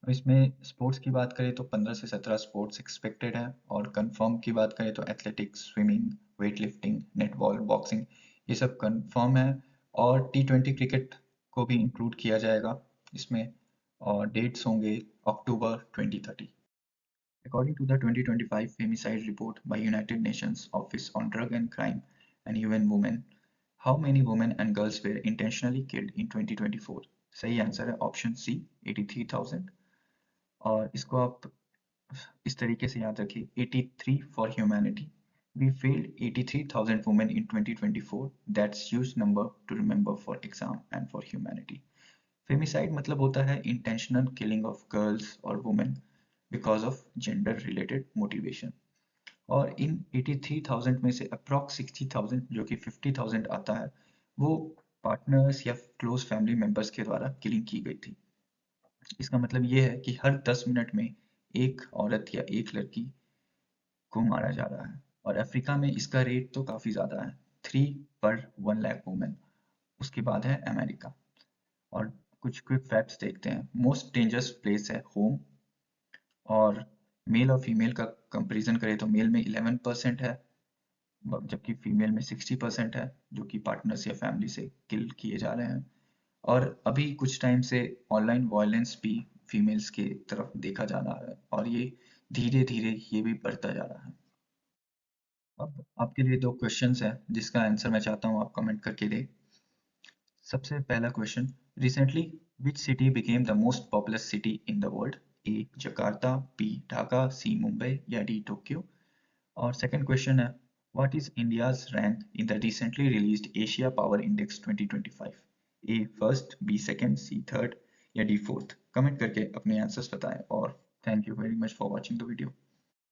इसमें स्पोर्ट्स की बात करें तो 15 से 17 स्पोर्ट्स एक्सपेक्टेड है, और कंफर्म की बात करें तो athletics, swimming, weight lifting, netball, boxing, ये सब कंफर्म है। और T20 क्रिकेट को भी इंक्लूड किया जाएगा इसमें, और डेट्स होंगे अक्टूबर 2030। According to the 2025 Femicide Report by United Nations Office on Drug and Crime and UN Women, how many women and girls were intentionally killed in 2024? सही आंसर है ऑप्शन सी, 83,000। और इसको आप इस तरीके से याद रखिए, 83 for humanity. We failed 83,000 women in 2024. That's huge number to remember for exam and for humanity. Femicide मतलब होता है intentional killing of girls or women because of gender related motivation। और इन 83,000 में से अप्रॉक्स 60,000 जो कि 50,000 आता है, वो पार्टनर्स या क्लोज फैमिली मेंबर्स के द्वारा किलिंग की गई थी। इसका मतलब ये है कि हर 10 मिनट में एक औरत या एक लड़की को मारा जा रहा है, और अफ्रीका में इसका रेट तो काफ़ी ज़्यादा है, 3 पर 1 लाख वुमेन। उसके बाद है अमेरिका। और कुछ क्विक फैक्ट्स देखते हैं। मोस्ट डेंजरस प्लेस है होम, और मेल और फीमेल का कंपैरिजन करें तो मेल में 11% है, जबकि फीमेल में 60% है जो कि पार्टनर्स या फैमिली से किल किए जा रहे हैं। और अभी कुछ टाइम से ऑनलाइन वायलेंस भी फीमेल्स के तरफ देखा जा रहा है, और ये धीरे धीरे ये भी बढ़ता जा रहा है। अब आपके लिए दो क्वेश्चंस हैं जिसका आंसर मैं चाहता हूँ आप कमेंट करके दें। सबसे पहला question, recently which city became the most populous city in the world? A Jakarta, B Dhaka, C Mumbai, या डी टोक्यो। और सेकंड क्वेश्चन है, what is India's rank in the recently released Asia power index 2025? A first, B second, C third, या D fourth. Comment करके अपने answers बताएं, और thank you very much for watching the video.